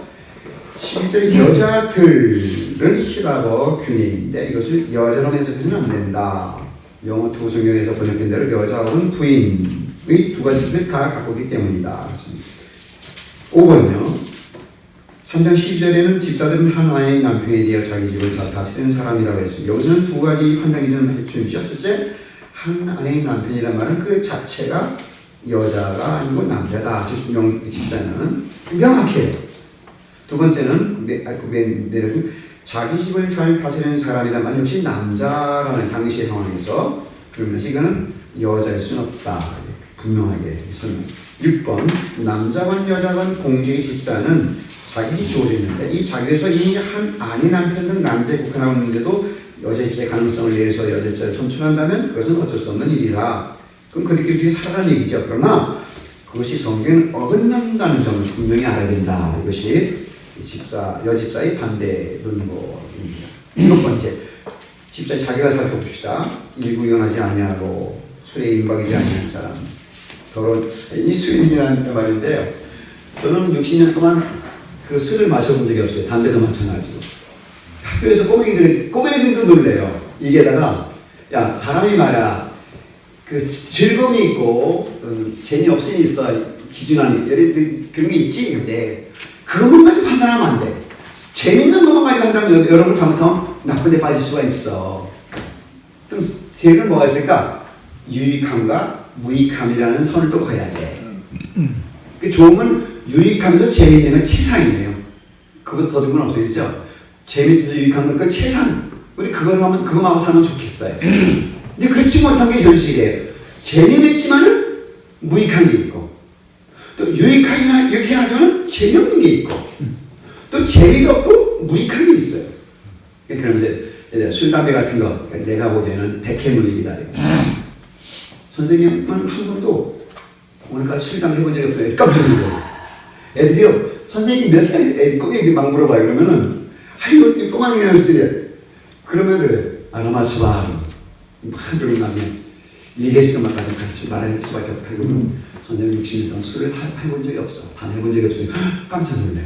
실제 여자들은 히라버 균형인데 이것을 여자로 해석해서는 안 된다. 영어 두 성경에서 번역된 대로 여자 혹은 부인의 두 가지 뜻을 다 갖고 있기 때문이다. 5번요. 3장 12절에는 집사들은 한 아내의 남편에 대하여 자기 집을 다스리는 사람이라고 했습니다. 여기서는 두 가지 판단 기준을 해주시죠. 첫째, 한 아내의 남편이란 말은 그 자체가 여자가 아니고 남자다. 집사는 명확해요. 두 번째는 내려준 자기 집을 잘 다스리는 사람이란 말은 역시 남자라는 당시의 상황에서 그러면서 이거는 여자일 수는 없다. 분명하게 설명. 6번 남자건 여자건 공주의 집사는 자격이 주어져 있는데 이 자격에서 이미 한 아내 남편 등 남자에 국한하고 있는데도 여자 집사의 가능성을 내서 여자 집사를 선출한다면 그것은 어쩔 수 없는 일이다. 그럼 그들끼리 뒤에 살아가는 얘기죠. 그러나 그것이 성경을 어긋난다는 점을 분명히 알아야 된다. 이것이 여집사의 반대 논거입니다. 7번째, 집사의 자기가 살펴봅시다. 일구영하지 아니하고 술에 임박이지 아니한 사람. 더러운 이 수인이라는 말인데요. 저는 60년 동안 그 술을 마셔본 적이 없어요. 담배도 마찬가지고. 학교에서 꼬맹이들도 놀래요. 이게다가 야 사람이 말이야 그 즐거움이 있고 재미없음이 있어. 기준하는 그런 게 있지. 근데 그것만 가지고 판단하면 안 돼. 재밌는 것만 가지고 한다면 여러분 잘못하면 나쁜 데 빠질 수가 있어. 그럼 세 개는 뭐가 있을까? 유익함과 무익함이라는 선을 또 그어야 돼. 좋은 건 유익하면서 재미있는 건 최상이에요. 그것도 더 좋은 건 없어요. 그죠? 재미있으면서 유익한 건 그 최상. 우리 그거만 하고 살면 좋겠어요. 근데 그렇지 못한 게 현실이에요. 재미는 있지만은 무익한 게 있고 또 유익하긴 하지만 재미없는 게 있고 또 재미도 없고 무익한 게 있어요. 그러면서 술, 담배 같은 거 내가 보기에는 백해무익이다. 선생님은 한 번도 오늘까지 술, 담배 해본 적이 없어요. 깜짝 놀라요. 애들이요. 선생님 몇 살이세요? 애들 꼬맹이 막 물어봐요. 그러면은 아이고 꼬맹이 녀석들이야. 그러면 그래. 아라마스바르 막 들어가면 얘기해 줄 것만 가르쳐 말할 수밖에 없고 선생님 60년 동안 술을 해본 적이 없어. 단 해본 적이 없어요. 깜짝 놀래요.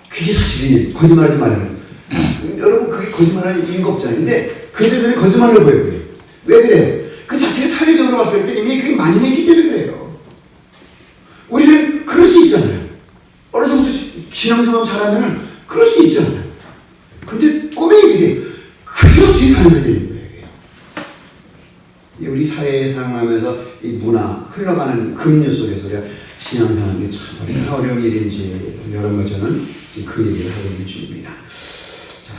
그게 사실이에요. 거짓말하지 말아요. 여러분 그게 거짓말할 이유가 없잖아요. 근데 그들은 거짓말로 보여요. 왜 그래요? 그 자체가 사회적으로 봤을 때 이미 그게 만연했기 때문에 그래요. 우리는 그럴 수 있잖아요. 어려서부터 신앙생활 잘하면 그럴 수 있잖아요. 근데 꼬맹이들이 그게 어떻게 가능하게 되는 거예요? 우리 사회에 살아가면서 이 문화, 흘러가는 금류 속에서 우리가 신앙생활하는 게 참 얼마나 어려운 일인지 여러분과 저는 지금 그 얘기를 하고 있는 중입니다. 자,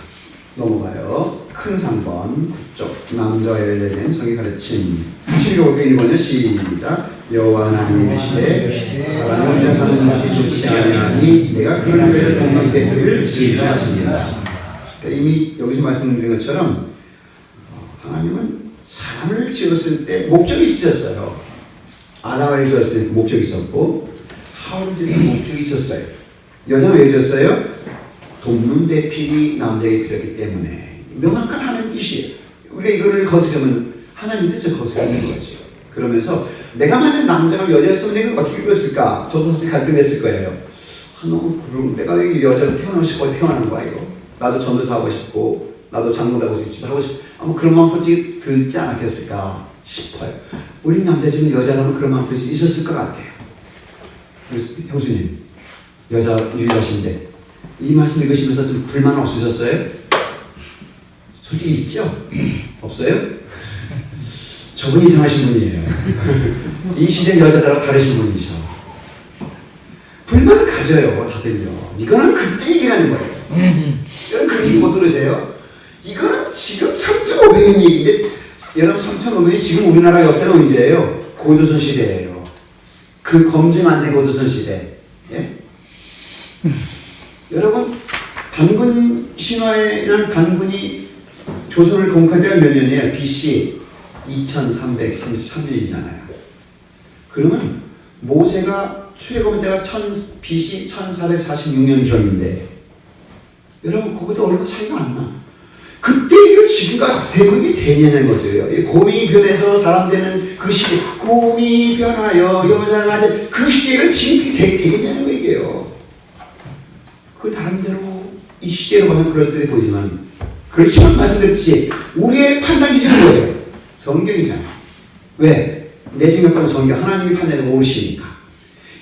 넘어가요. 큰 3번 국적 남자와 여자에 대한 성의 가르침 751번요. 시작. 여호와 하나님이시되 사람을 혼자 사는 것이 좋지 아니하니 내가 그를 위해 공동배필을 지으셨습니다. 이미 여기서 말씀드린 것처럼 하나님은 사람을 지었을 때 목적이 있었어요. 아담을 지었을 때 목적이 있었고 하와를 지을 때 목적이 있었어요. 여자는 왜 지었어요? 돕는 배필이 남자에게 필요했기 때문에 명확한 하나님 뜻이에요. 우리가 이거를 거스르면 하나님 뜻을 거스르는 거죠. 그러면서 내가 만약 남자가 여자였으면 내가 어떻게 입었을까? 저도 사실 갈등했을 거예요. 그럼 내가 여자로 태어나고 싶어 태어나는 거야 이거. 나도 전도사 하고 싶고 나도 장로도 하고 싶고 아마 그런 마음 솔직히 들지 않았겠을까 싶어요. 우리 남자지만 여자라면 그런 마음 들 수 있었을 것 같아요. 그래서 형수님 여자 유일하신데 이 말씀 읽으시면서 좀 불만 없으셨어요? 솔직히 있죠? 없어요? 저분이 이상하신 분이에요. 이 시대 여자들하고 다르신 분이셔. 불만을 가져요 다들요. 이거는 그때 얘기하는 거예요. 여러분 그런 얘기 못 들으세요? 이거는 지금 3,500년 얘기인데 여러분 3,500년이 지금 우리나라 역사의 언제예요? 고조선 시대예요. 그 검증 안 된 고조선 시대. 예? 여러분 단군 신화에는 단군이 조선을 공격한 때가 몇 년이에요? BC 2333년이잖아요. 그러면 모세가 출애굽한 때가 BC 1446년경인데 여러분 그것도 얼마 차이가 안 나. 그때 이거 지금과 대목이 되냐는 거죠. 이 곰이 변해서 사람 되는 그 시대, 곰이 변하여 여자가 된 그 시대를 지금 되겠냐는 거 이게요. 그 다른 대로 이 시대로 가면 그럴 때 보이지만, 그렇지만 말씀드렸듯이 우리의 판단 기준은 뭐예요? 성경이잖아요. 왜? 내 생각과는 성경, 하나님이 판단해도 모르시니까.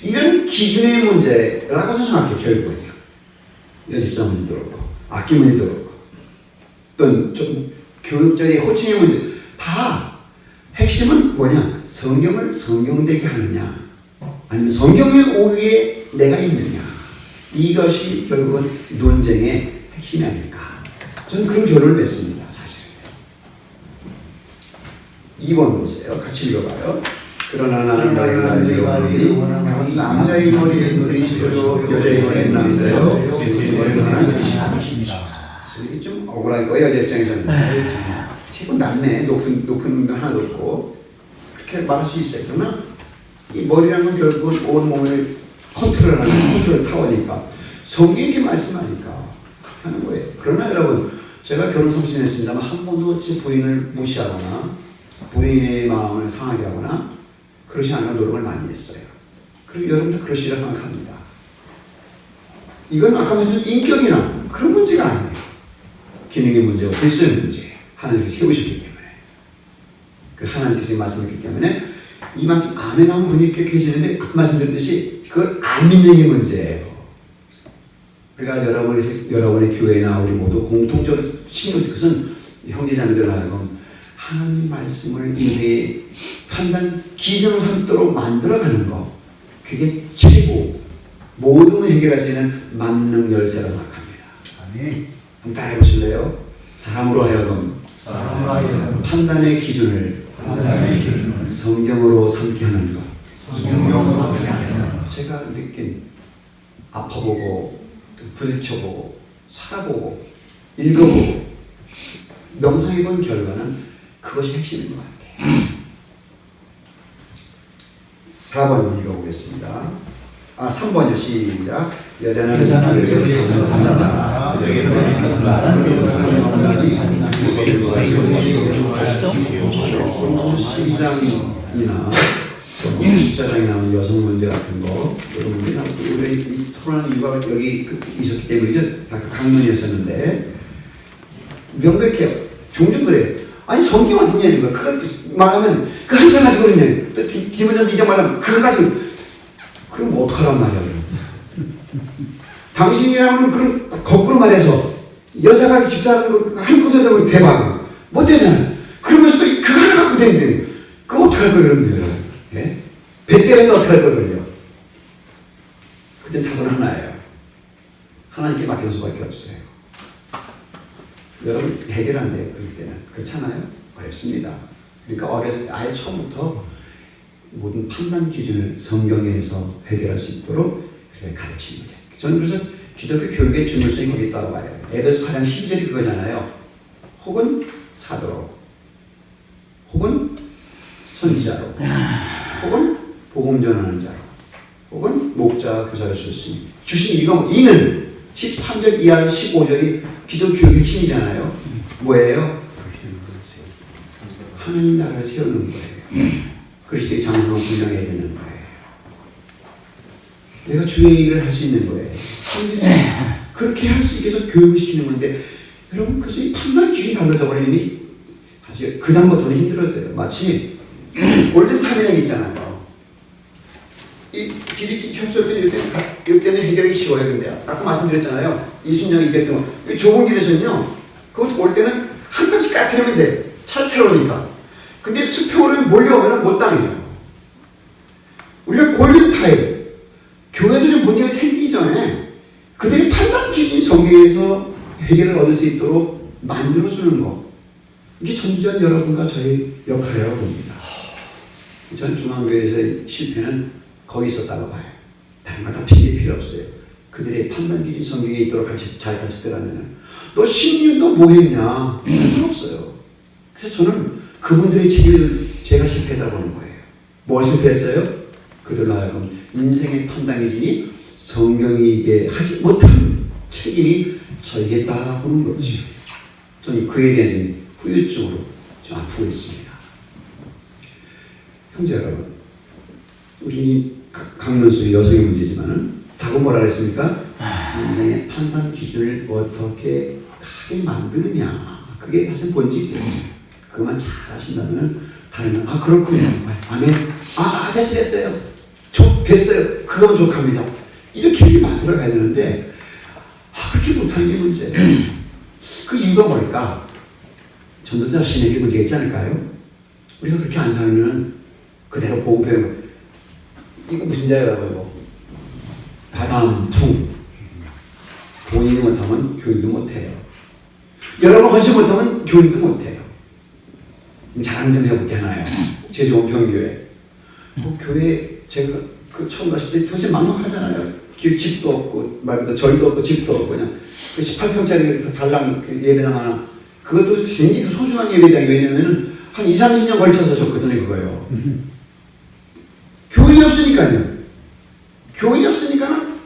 이런 기준의 문제라고 생각해요, 결국은요. 연습자 문제도 그렇고, 악기 문제도 그렇고, 또는 좀 교육적인 호칭의 문제, 다 핵심은 뭐냐? 성경을 성경되게 하느냐, 아니면 성경의 오위에 내가 있느냐. 이것이 결국은 논쟁의 핵심이 아닐까. 저는 그런 결론을 냈습니다, 사실은. 2번 보세요. 같이 읽어봐요. 그러나 나는 내가 원하노니 남자의 머리는 그리스도요 여자의 머리는 남자요 그리스도의 머리는 하나님이시라. 이게 좀 억울할 거예요, 여자 입장에서는. 책은 낮네, 높은 하나도 없고. 그렇게 말할 수 있어요. 그러나 이 머리라는 건 결국은 온 몸을 컨트롤하는 컨트롤 타워니까 성경이 이렇게 말씀하니까 하는 거예요. 그러나 여러분, 제가 결혼 30년 했습니다만 한 번도 제 부인을 무시하거나 부인의 마음을 상하게 하거나 그러지 않으려 노력을 많이 했어요. 그리고 여러분도 그러시리라 생각합니다. 이건 아까 말씀드린 인격이나 그런 문제가 아니에요. 기능의 문제고 질서의 문제예요. 하나님께서 세우셨기 때문에. 그 하나님께서 말씀했기 때문에 이 말씀 안 해나온 분이 꽤 계시는데 아까 말씀드렸듯이 그걸 안 믿는 게 문제예요. 그러니까 여러분의 교회나 우리 모두 공통적으로 신경 쓸 것은 형제자매들 하여금 하나님 말씀을 인생의 판단 기준으로 삼도록 만들어가는 것, 그게 최고 모든 해결할 수 있는 만능 열쇠라고 생각합니다. 아멘. 한번 따라해 보실래요? 사람으로 하여금 판단의 기준을 성경으로 삼게 하는 것. 제가 느낀 아파보고 부딪혀보고 살아보고 읽어보고 명상해본 결과는 그것이 핵심인 것 같아요. 4번 읽어보겠습니다. 3번이요. 시작. 여자는 교회에서 찾아라. 시장이나 14장에 나오는 여성 문제 같은 거, 여러분들이 우리 토론하는 이유가 여기 있었기 때문이죠. 강론이었었는데 명백해요. 종종 그래요. 아니 성경 같은 얘기가 그걸 말하면 그 한 장 가지고 그러냐. 또 디모데전서 2장 말하면 그거 가지고 그럼 어떡하란 말이야. 당신이라면 그런 거꾸로 말해서 여자가 집사하는 거 한 구절적으로 대박 못 되잖아. 그러면서도 그거 하나 갖고 되는데 그거 어떡할 거예요, 여러분들. 예? 배째라도 어떡할 거예요. 그때 답은 하나예요. 하나님께 맡길 수밖에 없어요. 여러분 해결 안 돼요. 그럴 때는. 그렇잖아요? 어렵습니다. 그러니까 아예 처음부터 모든 판단 기준을 성경에서 해결할 수 있도록 가르치는 거죠. 저는 그래서 기독교 교육의 중요성이 거기 있다고 봐요. 에베소 4장 12절이 그거잖아요. 혹은 사도로, 혹은 선지자로, 혹은 복음 전하는 자로, 혹은 목자, 교사로 주신 이거 이는 13절 이하 15절이 기독교 교육의 핵심이잖아요. 뭐예요? 하나님 나라를 세우는 거예요. 그리스도의 장성을 분명해야 되는 거예요. 내가 주의 일을 할 수 있는 거예요. 그렇게 할 수 있게 해서 교육을 시키는 건데, 여러분, 그래서 이 판단 기준이 달라져 버리니 사실 그 다음부터는 힘들어져요. 마치 골든타임이라는 게 있잖아요. 이 길이 협소할 때는 해결하기 쉬워요. 근데 아까 말씀드렸잖아요. 이순영 200동 좁은 길에서는요, 그것 올 때는 한 명씩 까트리면 돼. 차로 오니까. 근데 수평으로 몰려오면 못 당해요. 우리가 골든타임, 교회적인 문제가 생기기 전에 그들의 판단 기준이 성경에서 해결을 얻을 수 있도록 만들어주는 것. 이게 전주전 여러분과 저의 역할이라고 봅니다. 전 중앙교회에서의 실패는 거기 있었다고 봐요. 다른 거 다 핑계 필요 없어요. 그들의 판단 기준이 성경에 있도록 잘 가르쳤더라면 너 10년도 뭐 했냐? 할 필요 없어요. 그래서 저는 그분들의 책임을 제가 실패했다고 보는 거예요. 뭘 실패했어요? 그들로 하여금 인생의 판단 기준이 성경이게 하지 못한 책임이 저에게 있다 보는 거죠. 저는 그에 대한 좀 후유증으로 좀 아프고 있습니다. 형제 여러분, 우리 강론수 여성의 문제지만은 다고 뭐라 그랬습니까? 인생의 판단 기준을 어떻게 하게 만드느냐, 그게 사실 본질이에요. 그것만 잘 하신다면 다르면 그렇군요, 아멘, 됐어요, 됐어요, 그거면 족합니다, 이렇게 만들어 가야 되는데 그렇게 못하는 게 문제예요. 그 이유가 뭘까? 전도자 신에게 문제가 있지 않을까요? 우리가 그렇게 안 살면 그대로 보고 배우면 이거 무슨 자예요? 바람풍. 본인이 못하면 교육도 못해요. 여러분 헌신 못하면 교육도 못해요. 자랑 좀 해볼게 하나요. 제주원평교회. 교회 제가 처음 갔을 때 도대체 막막하잖아요. 집도 없고 말 그대로 절도 없고 집도 없고 그냥 18평짜리 달랑 예배당 하나. 그것도 굉장히 소중한 예배당이 왜냐면은 한 20-30년 걸쳐서 졌거든요 그거예요. 교인이 없으니까요. 교인이 없으니까는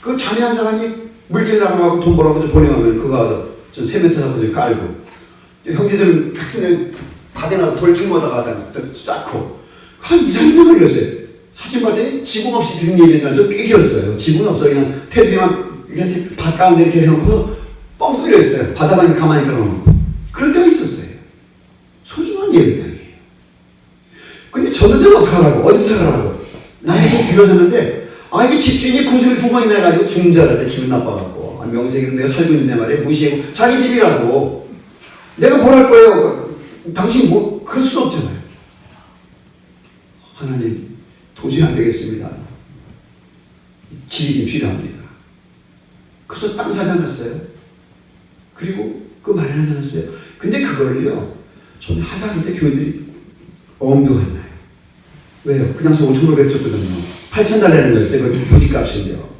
그 자매한 사람이 물질 나가고 돈 벌어서 보내면 그거 전 세면트 사서 깔고 형제들은 학생들 가대나고 돌 모아다가 쌓고 한 2-3년 걸렸어요. 사진 봤더니 지붕 없이 드린 예배 날도 꽤 길었어요. 지붕은 없어 그냥 테두리만 이렇게 밭 가운데 이렇게 해놓고 뻥 뚫려 있어요. 바다만 가만히 깔아놓고 그럴 때가 있었어요. 소중한 예배당이에요. 근데 전도자는 어떡하라고? 어디서 살아라고? 남에서 빌어줬는데 이게 집주인이 구슬을 2번이나 해가지고 죽는 줄 알았어요. 기분 나빠갖고. 명색이로 내가 살고 있는데 말이야. 무시하고 자기 집이라고. 내가 뭘 할 거예요? 당신 그럴 수도 없잖아요. 하나님 도저히 안 되겠습니다. 집이 좀 필요합니다. 그래서 땅 사지 않았어요. 그리고 마련하지 않았어요. 근데 그걸요 전 하자는데 교인들이 엄두가 나요. 왜요? 그냥 5,500 줬거든요. 8,000 달라는 거였어요. 그 부지값인데요.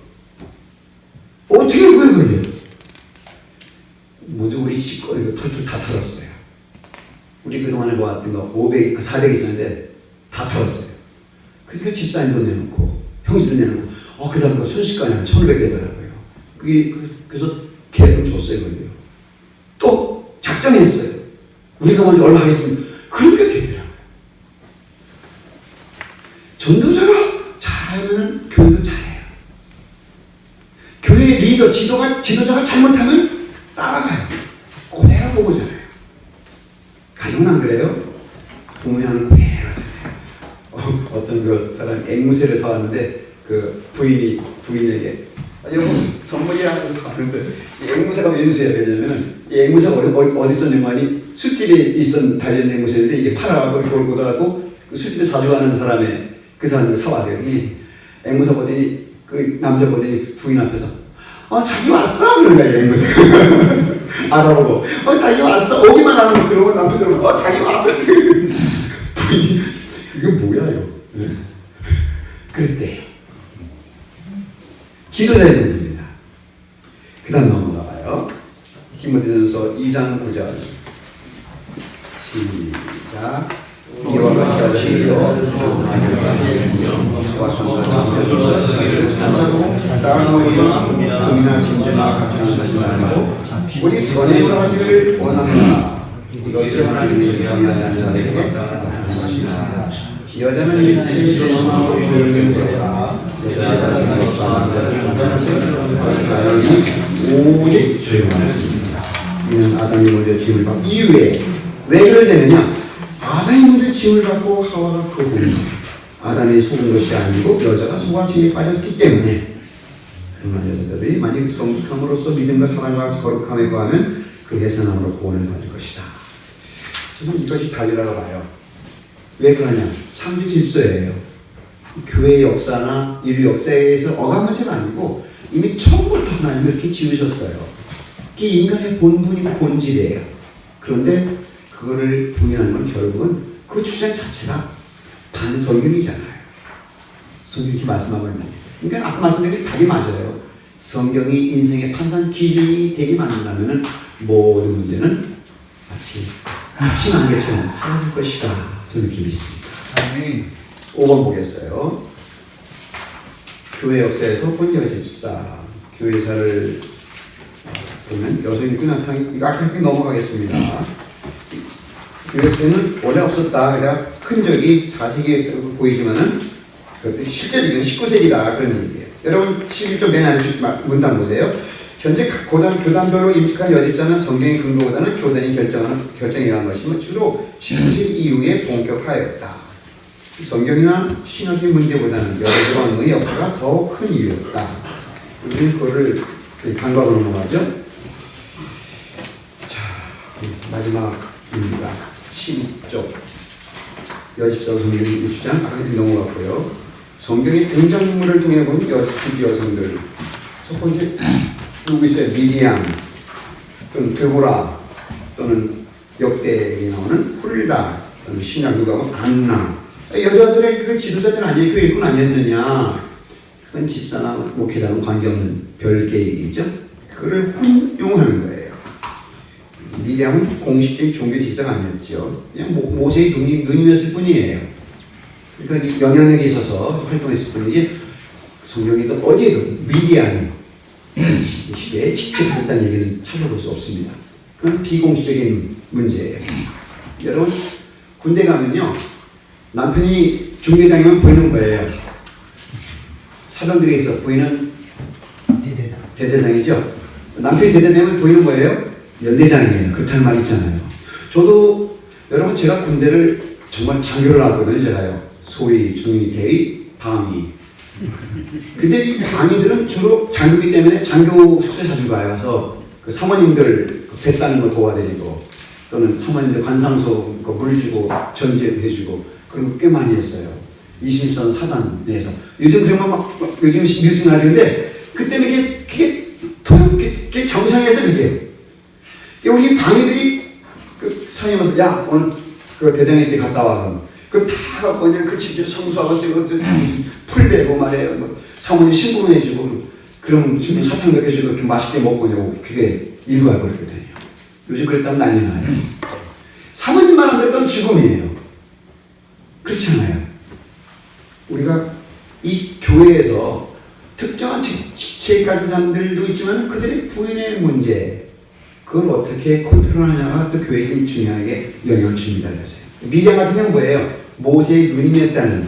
어떻게 그걸 걸려요? 모두 우리 집거리고 털털 다 털었어요. 우리 그동안에 모았던 거 500, 400 있었는데 다 털었어요. 그러니까 집사님도 내놓고 형제도 내놓고 그 다음 거 순식간에 한 1,500 되더라고요. 그래서 계획을 줬어요. 그걸요. 또 작정했어요. 우리가 먼저 얼마 하겠습니다. 그러니까 되더라고요. 전도자가 잘하면 교회도 잘해요. 교회 리더, 지도자가 잘못하면 따라가요. 그대로 보고 잘해요. 가정은 안 그래요? 부모님은 그대로 잘해요. 어떤 그 사람 앵무새를 사왔는데 그 부인에게 여러분 선물이야 하는데 앵무새가 왜 인수해야 되냐면 이 앵무새가 어디 있었냐면 술집에 있던 달린 앵무새인데 이게 팔아가고 돌고 돌아가고 그 술집에 자주 가는 그 사람을 사와야 되더니 앵무새 보더니 그 남자 보더니 부인 앞에서 자기 왔어? 그런 거야 앵무새가. 알아보고 자기 왔어? 오기만 하는 거 들어보고 남편 들어보고 자기 왔어? 부인이 이거 뭐야 이거. 그랬대요. 지도자의 문제입니다. 그 다음 넘어가봐요. 디모데전서 2장 9절 시작. 이와 같이 하자니요 따라오기나 음이나 진주나 같은 것이 말고 우리 선행을 하기를 원합니다. 이것을 하나님이 경외하는 자에게 하는 것이다. 여자는 믿지 조용하고 조용히 되라. 여자가 자신을 떠나는 자는 오직 조용하는 자입니다. 이는 아담이 먼저 지음을 받고 이후에 왜 그래 되느냐? 아담이 먼저 지음을 받고 하와가 그 후 아담이 속은 것이 아니고 여자가 속아 죄에 빠졌기 때문에 그러나 여자들이 만약 성숙함으로써 믿음과 사랑과 거룩함에 거하면 그 해산함으로 구원을 받을 것이다. 저는 이것이 달리라고 봐요. 왜 그러냐? 창조 질서예요. 교회의 역사나 인류 역사에서 억압 문제는 아니고 이미 처음부터 하나님이 이렇게 지으셨어요. 그게 인간의 본분이고 본질이에요. 그런데 그거를 부인하는 건 결국은 그 주장 자체가 반성경이잖아요. 성경이 이렇게 말씀하면 그러니까 아까 말씀드린 게 답이 맞아요. 성경이 인생의 판단 기준이 되게 만든다면 모든 문제는 마치 합심한 것처럼 사라질 것이다. 저는 이렇게 믿습니다. 5번 보겠어요. 교회 역사에서 혼녀 집사, 교회사를 보면 여성이 나타나기 이거 아까 넘어가겠습니다. 교역세는 원래 없었다. 그러니까 흔적이 4세기에 보이지만은 실제적인 19세기다 그런 얘기예요. 여러분 11조 맨 아래 문단 보세요. 현재 각 교단별로 임직한 여집사는 성경의 근거보다는 교단이 결정에 의한 것이며 주로 19세기 이후에 본격화였다. 성경이나 신학적인 문제보다는 여러 조항의 여파가 더 큰 이유였다. 우리는 그거를 간과로 넘어가죠. 자, 마지막입니다. 12쪽 여집사와 성경 이슈장 아까 넘어갔고요. 성경의 등장인물을 통해 본 지피 여성들 첫 번째 누구 있어요? 미리암 또는 드보라 또는 역대에 나오는 훌다 또는 신약 누가 보면 안나 여자들의 그 지도자들은 아니에요. 교회 일꾼 아니었느냐. 그건 집사나 목회자는 관계없는 별개의 얘기죠. 그를 혼용하는 거예요. 미리암은 공식적인 종교 지도자가 아니었죠. 그냥 모세의 누님이었을 뿐이에요. 그러니까 이 영향력이 있어서 활동했을 뿐이지 성경에도 어디에도 미리암이 시대에 직접 했다는 얘기는 찾아볼 수 없습니다. 그건 비공식적인 문제예요. 여러분 군대 가면요 남편이 중대장이면 부인은 뭐예요? 사병들에 있어 부인은 대대장이죠. 남편이 대대장이면 부인은 뭐예요? 연대장이에요. 그렇다는 말이 있잖아요. 저도 여러분 제가 군대를 정말 장교를 나왔거든요. 제가요. 소위, 중위, 대위, 방위. 근데 이 방위들은 주로 장교기 때문에 장교 숙소에 자주 가서 그 사모님들 배 따는 거 도와드리고 또는 사모님들 관상소 물 주고 전제해주고 그런 거 꽤 많이 했어요. 20선 사단에서. 요즘 그런 거 요즘 뉴스 나지는데 그때는 그게 정상에서 그게. 우리 방위들이 그 사장님 와서 야 오늘 그 대장님께 갔다 와 그럼 다 갖고 이제 그 집주 청소하고 쓰고 풀 베고 말이에요. 뭐 사모님 신고는 해주고 그럼 주민 사탕 몇 개 주고 이렇게 맛있게 먹고 오냐고 그게 일과가 버렸거든요. 요즘 그랬다면 난리 나요. 사모님만 안 그랬다면 죽음이에요. 그렇잖아요. 우리가 이 교회에서 특정한 직책에 가진 사람들도 있지만 그들의 부인의 문제 그걸 어떻게 컨트롤하냐가 또 교회에 중요하게 영향을 줍니다. 그래서 미디어 같은 경우는 뭐예요? 모세의 누님이었다는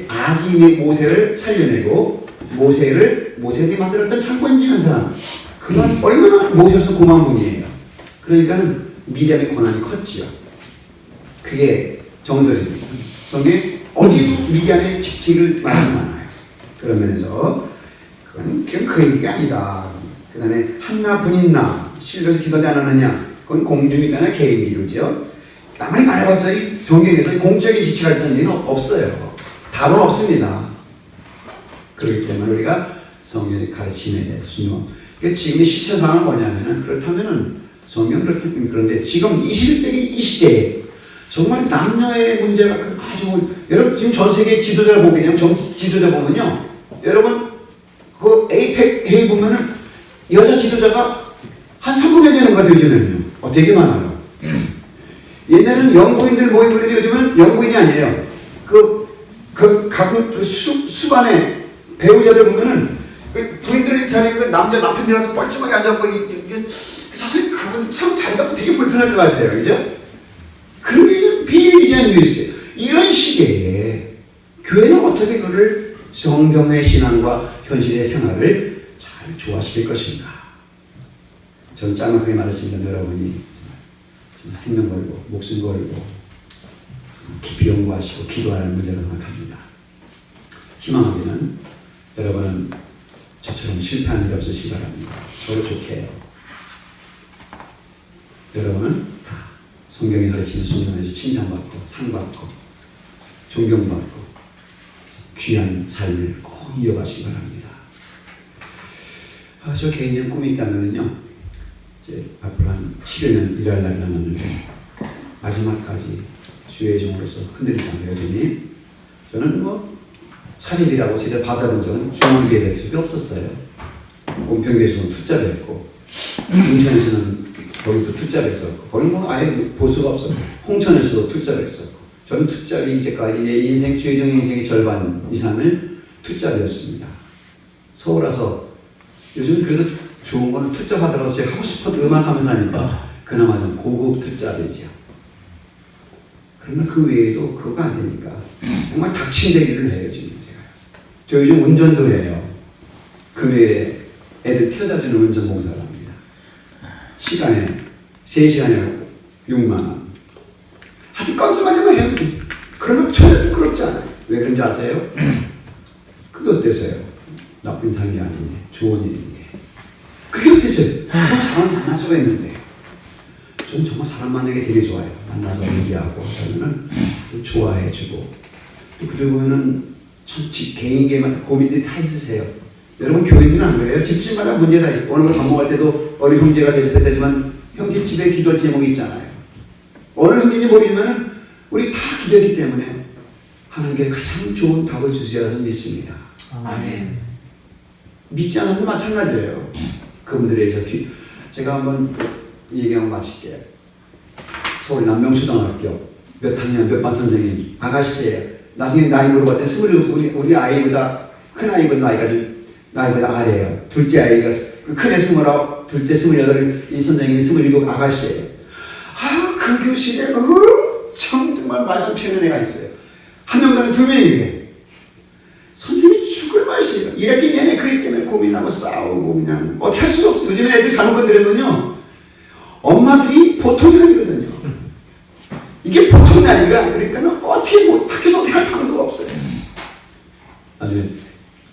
아기 모세를 살려내고 모세가 만들었던 창건지한 사람 그건 얼마나 모세로서 고마운 분이에요. 그러니까는 미디어의 권한이 컸지요. 그게 정설입니다. 성경에 어디도 미디안의 직책을 말하지 않아요. 그런 면에서 그건 그 얘기가 아니다. 그 다음에 한나 분인나 실로서 기도하지 않았느냐 그건 공중이다나 개인 기도죠. 아무리 말해봤자 이 성경에서 공적인 직책을 가지는 얘기는 없어요. 답은 없습니다. 그렇기 때문에 우리가 성경의 가르침에 대해서 순종합니다. 그러니까 지금의 실천 상황은 뭐냐면은 그렇다면은 성경 그런데 지금 21세기 이 시대에 정말 남녀의 문제가 아주 여러분 지금 전 세계 지도자를 보게 되면 지도자 보면요 여러분 그 에이펙 회의 보면은 여자 지도자가 한 3분의 1 되는 것 같아요. 요즘에는요. 되게 많아요. 옛날에는 영부인들 모임 그래도 요즘은 영부인이 아니에요. 각 수반의 배우자들 보면은 부인들 자리에 남자 남편들한테 뻘쭘하게 앉아있고 이게 사실 그건 참 자리가 되게 불편할 것 같아요. 그죠? 그런 게 좀 비일비재한 게 있어요. 이런 시기에 교회는 어떻게 그를 성경의 신앙과 현실의 생활을 잘 조화시킬 것인가? 전 짤막하게 말했습니다. 여러분이 생명 걸고 목숨 걸고 깊이 연구하시고 기도하는 문제를 생각합니다. 희망하기는 여러분은 저처럼 실패한 일이 없으시기 바랍니다. 저를 좋게 해요. 여러분은 다 성경이 가르치는 순간에서 칭찬받고 상받고 존경받고 귀한 삶을 꼭 이어가시기 바랍니다. 저 개인적인 꿈이 있다면요, 이제 앞으로 한 10여 년 일할 날이 남았는데 마지막까지 주의 종으로서 흔들리지 않고 여전히 저는 사립이라고 제대로 받아본 적은 중앙교회밖에 없었어요. 온평교에서는 투자를 했고 인천에서는 거기도 투자를 했었고 거기 아예 보수가 없었고 홍천에서도 투자를 했었고 저는 투자를 이제까지 내 인생 주의적 인생의 절반 이상을 투자를 했습니다. 서울 와서 요즘 그래도 좋은 거는 투자 받으라고 제가 하고 싶은 음악 하면서 하니까 그나마 좀 고급 투자되죠. 그러나 그 외에도 그거가 안 되니까 정말 닥친 대기를 해요 지금 제가. 저 요즘 운전도 해요. 금요일에 애들 태워다 주는 운전 봉사를 합니다. 시간에 3시간에 6만 원. 아주 건수만 해도 해요. 그러면 전혀 부끄럽지 않아요. 왜 그런지 아세요? 그게 어때서요? 나쁜 삶이 아닌데 좋은 일인데 그게 어때서요? 그런 사람을 만날 수가 있는데 저는 정말 사람 만나기 되게 좋아요. 만나서 얘기하고 그러면은 좋아해주고 또 그들 보면은 참 개인마다 고민들이 다 있으세요. 여러분 교인들은 안 그래요? 집집마다 문제 다 있어요. 어느 날 밥 먹을 때도 어느 형제가 대접했다지만 형제 집에 기도할 제목이 있잖아요. 어느 형제인지 모르지만 우리 다 기도했기 때문에 하나님께 가장 좋은 답을 주셔야 해서 믿습니다. 아멘. 믿지 않아도 마찬가지예요. 그분들에게서 제가 한번 얘기하고 마칠게요. 서울 남명초등학교 몇 학년 몇 반 선생님 아가씨예요. 나중에 나이 물어봤더니 27살 우리 아이보다 큰 아이보다 나이보다 아래예요. 둘째 아이가 큰애 29, 둘째 28, 이 선생님이 27 아가씨예요. 그 교실에 엄청 정말 말썽 피우는 애가 있어요. 한 명당 2명이에요. 선생님이 죽을 맛이에요. 1학기 내내 그것 때문에 고민하고 싸우고 그냥 어떻게 할 수가 없어요. 요즘에 애들 잘못 건드리면요 엄마들이 보통이 아니거든요. 이게 보통이 아니라 그러니까 어떻게 학교에서 어떻게 할 방법도 없어요. 나중에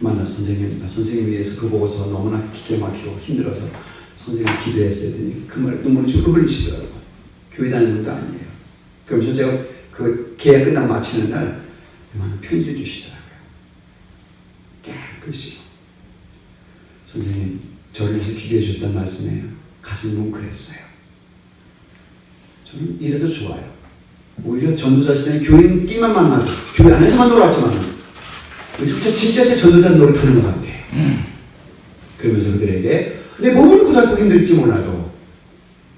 만난 선생님입니다. 선생님이 위해서 그 보고서 너무나 기가 막히고 힘들어서 선생님이 기도했어요. 그 말 눈물을 줄로 흘리시더라고요. 교회 다니는 분도 아니에요. 그러면서 제가 그 계약 끝나고 마치는 날 편지를 주시더라고요. 깨끗이 선생님 저를 위해서 기도해 주셨다는 말씀에 가슴이 뭉클했어요. 저는 이래도 좋아요. 오히려 전도자 시대는 교인끼만 만나고 교회 안에서만 놀았지만 요즘 진짜 제 전도자 노릇하는 것 같아요. 그러면서 그들에게 내 몸은 고달고 힘들지 몰라도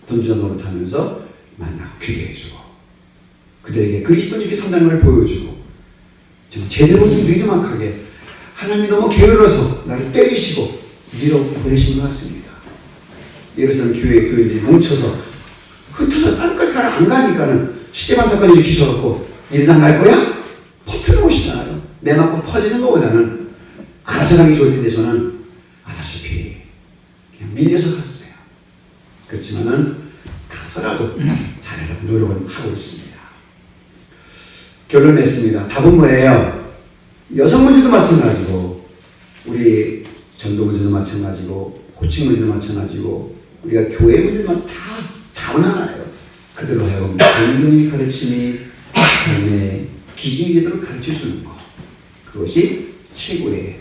전도자 노릇하면서 만나고 기도해주고 그들에게 그리스도인에게 산다는 걸 보여주고 정말 제대로 느즈막하게 하나님이 너무 게을러서 나를 때리시고 밀어보내신 것 같습니다. 예를 들어서 교회 교인들이 뭉쳐서 흩어져 다른 까지 가라 안 가니까는 시대반 사건을 일으키셔갖고 이리 안 갈 거야? 퍼트려 오시잖아요. 내 맞고 퍼지는 것보다는 알아서 가기 좋을 텐데 저는 아다시피 그냥 밀려서 갔어요. 그렇지만은 가서라도 잘하려고 노력을 하고 있습니다. 결론 냈습니다. 답은 뭐예요? 여성 문제도 마찬가지고 우리 전도 문제도 마찬가지고 호칭 문제도 마찬가지고 우리가 교회 문제도 답은 하나예요. 그들로 하여금 공동의 가르침이 삶의 기준이 되도록 가르쳐주는 것 그것이 최고의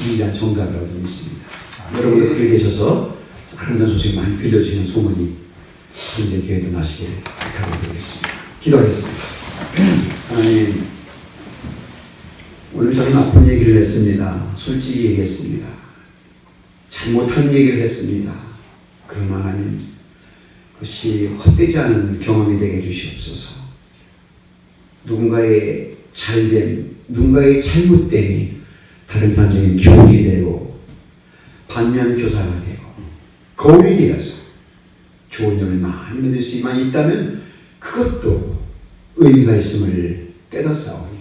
유일한 정답이라고 저는 믿습니다. 여러분도 그렇게 되셔서 아름다운 소식 많이 들려주시는 소문이 현대 교회도 나시길 부탁드리겠습니다. 기도하겠습니다. 하나님 오늘 저는 아픈 얘기를 했습니다. 솔직히 얘기했습니다. 잘못한 얘기를 했습니다. 그러나 하나님 그것이 헛되지 않은 경험이 되게 해주시옵소서. 누군가의 잘됨, 누군가의 잘못됨이 다른 사람에게 교훈이 되고 반면 교사가 되고 거울이 되어서 좋은 점을 많이 만들 수만 있다면 그것도 의미가 있음을 깨닫사오니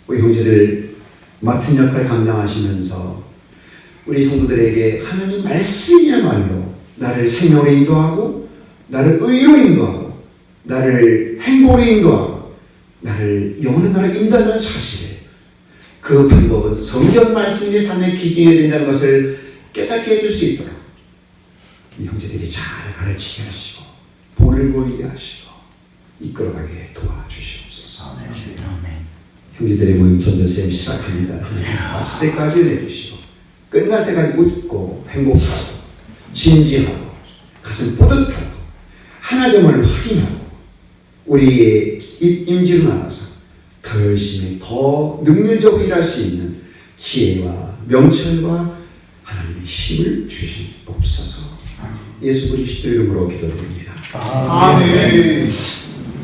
우리 형제들 맡은 역할 감당하시면서 우리 성도들에게 하나님 말씀이야말로 나를 생명으로 인도하고 나를 의로 인도하고 나를 행복으로 인도하고 나를 영원한 나라로 인도하는 사실을 그 방법은 성경 말씀이 삶의 기준이 된다는 것을 깨닫게 해줄 수 있도록 이 형제들이 잘 가르치게 하시고 본을 보이게 하시고 이끌어가게 도와주시옵소서. 형제들의 모임 전도쌤 시작합니다. 마칠 때까지 은혜주시고 끝날 때까지 웃고 행복하고 진지하고 가슴 뿌듯하고 하나됨을 확인하고 우리의 임지로 나가서 더 열심히 더 능률적으로 일할 수 있는 지혜와 명철과 하나님의 힘을 주시옵소서. 예수 그리스도 이름으로 기도드립니다. 아멘.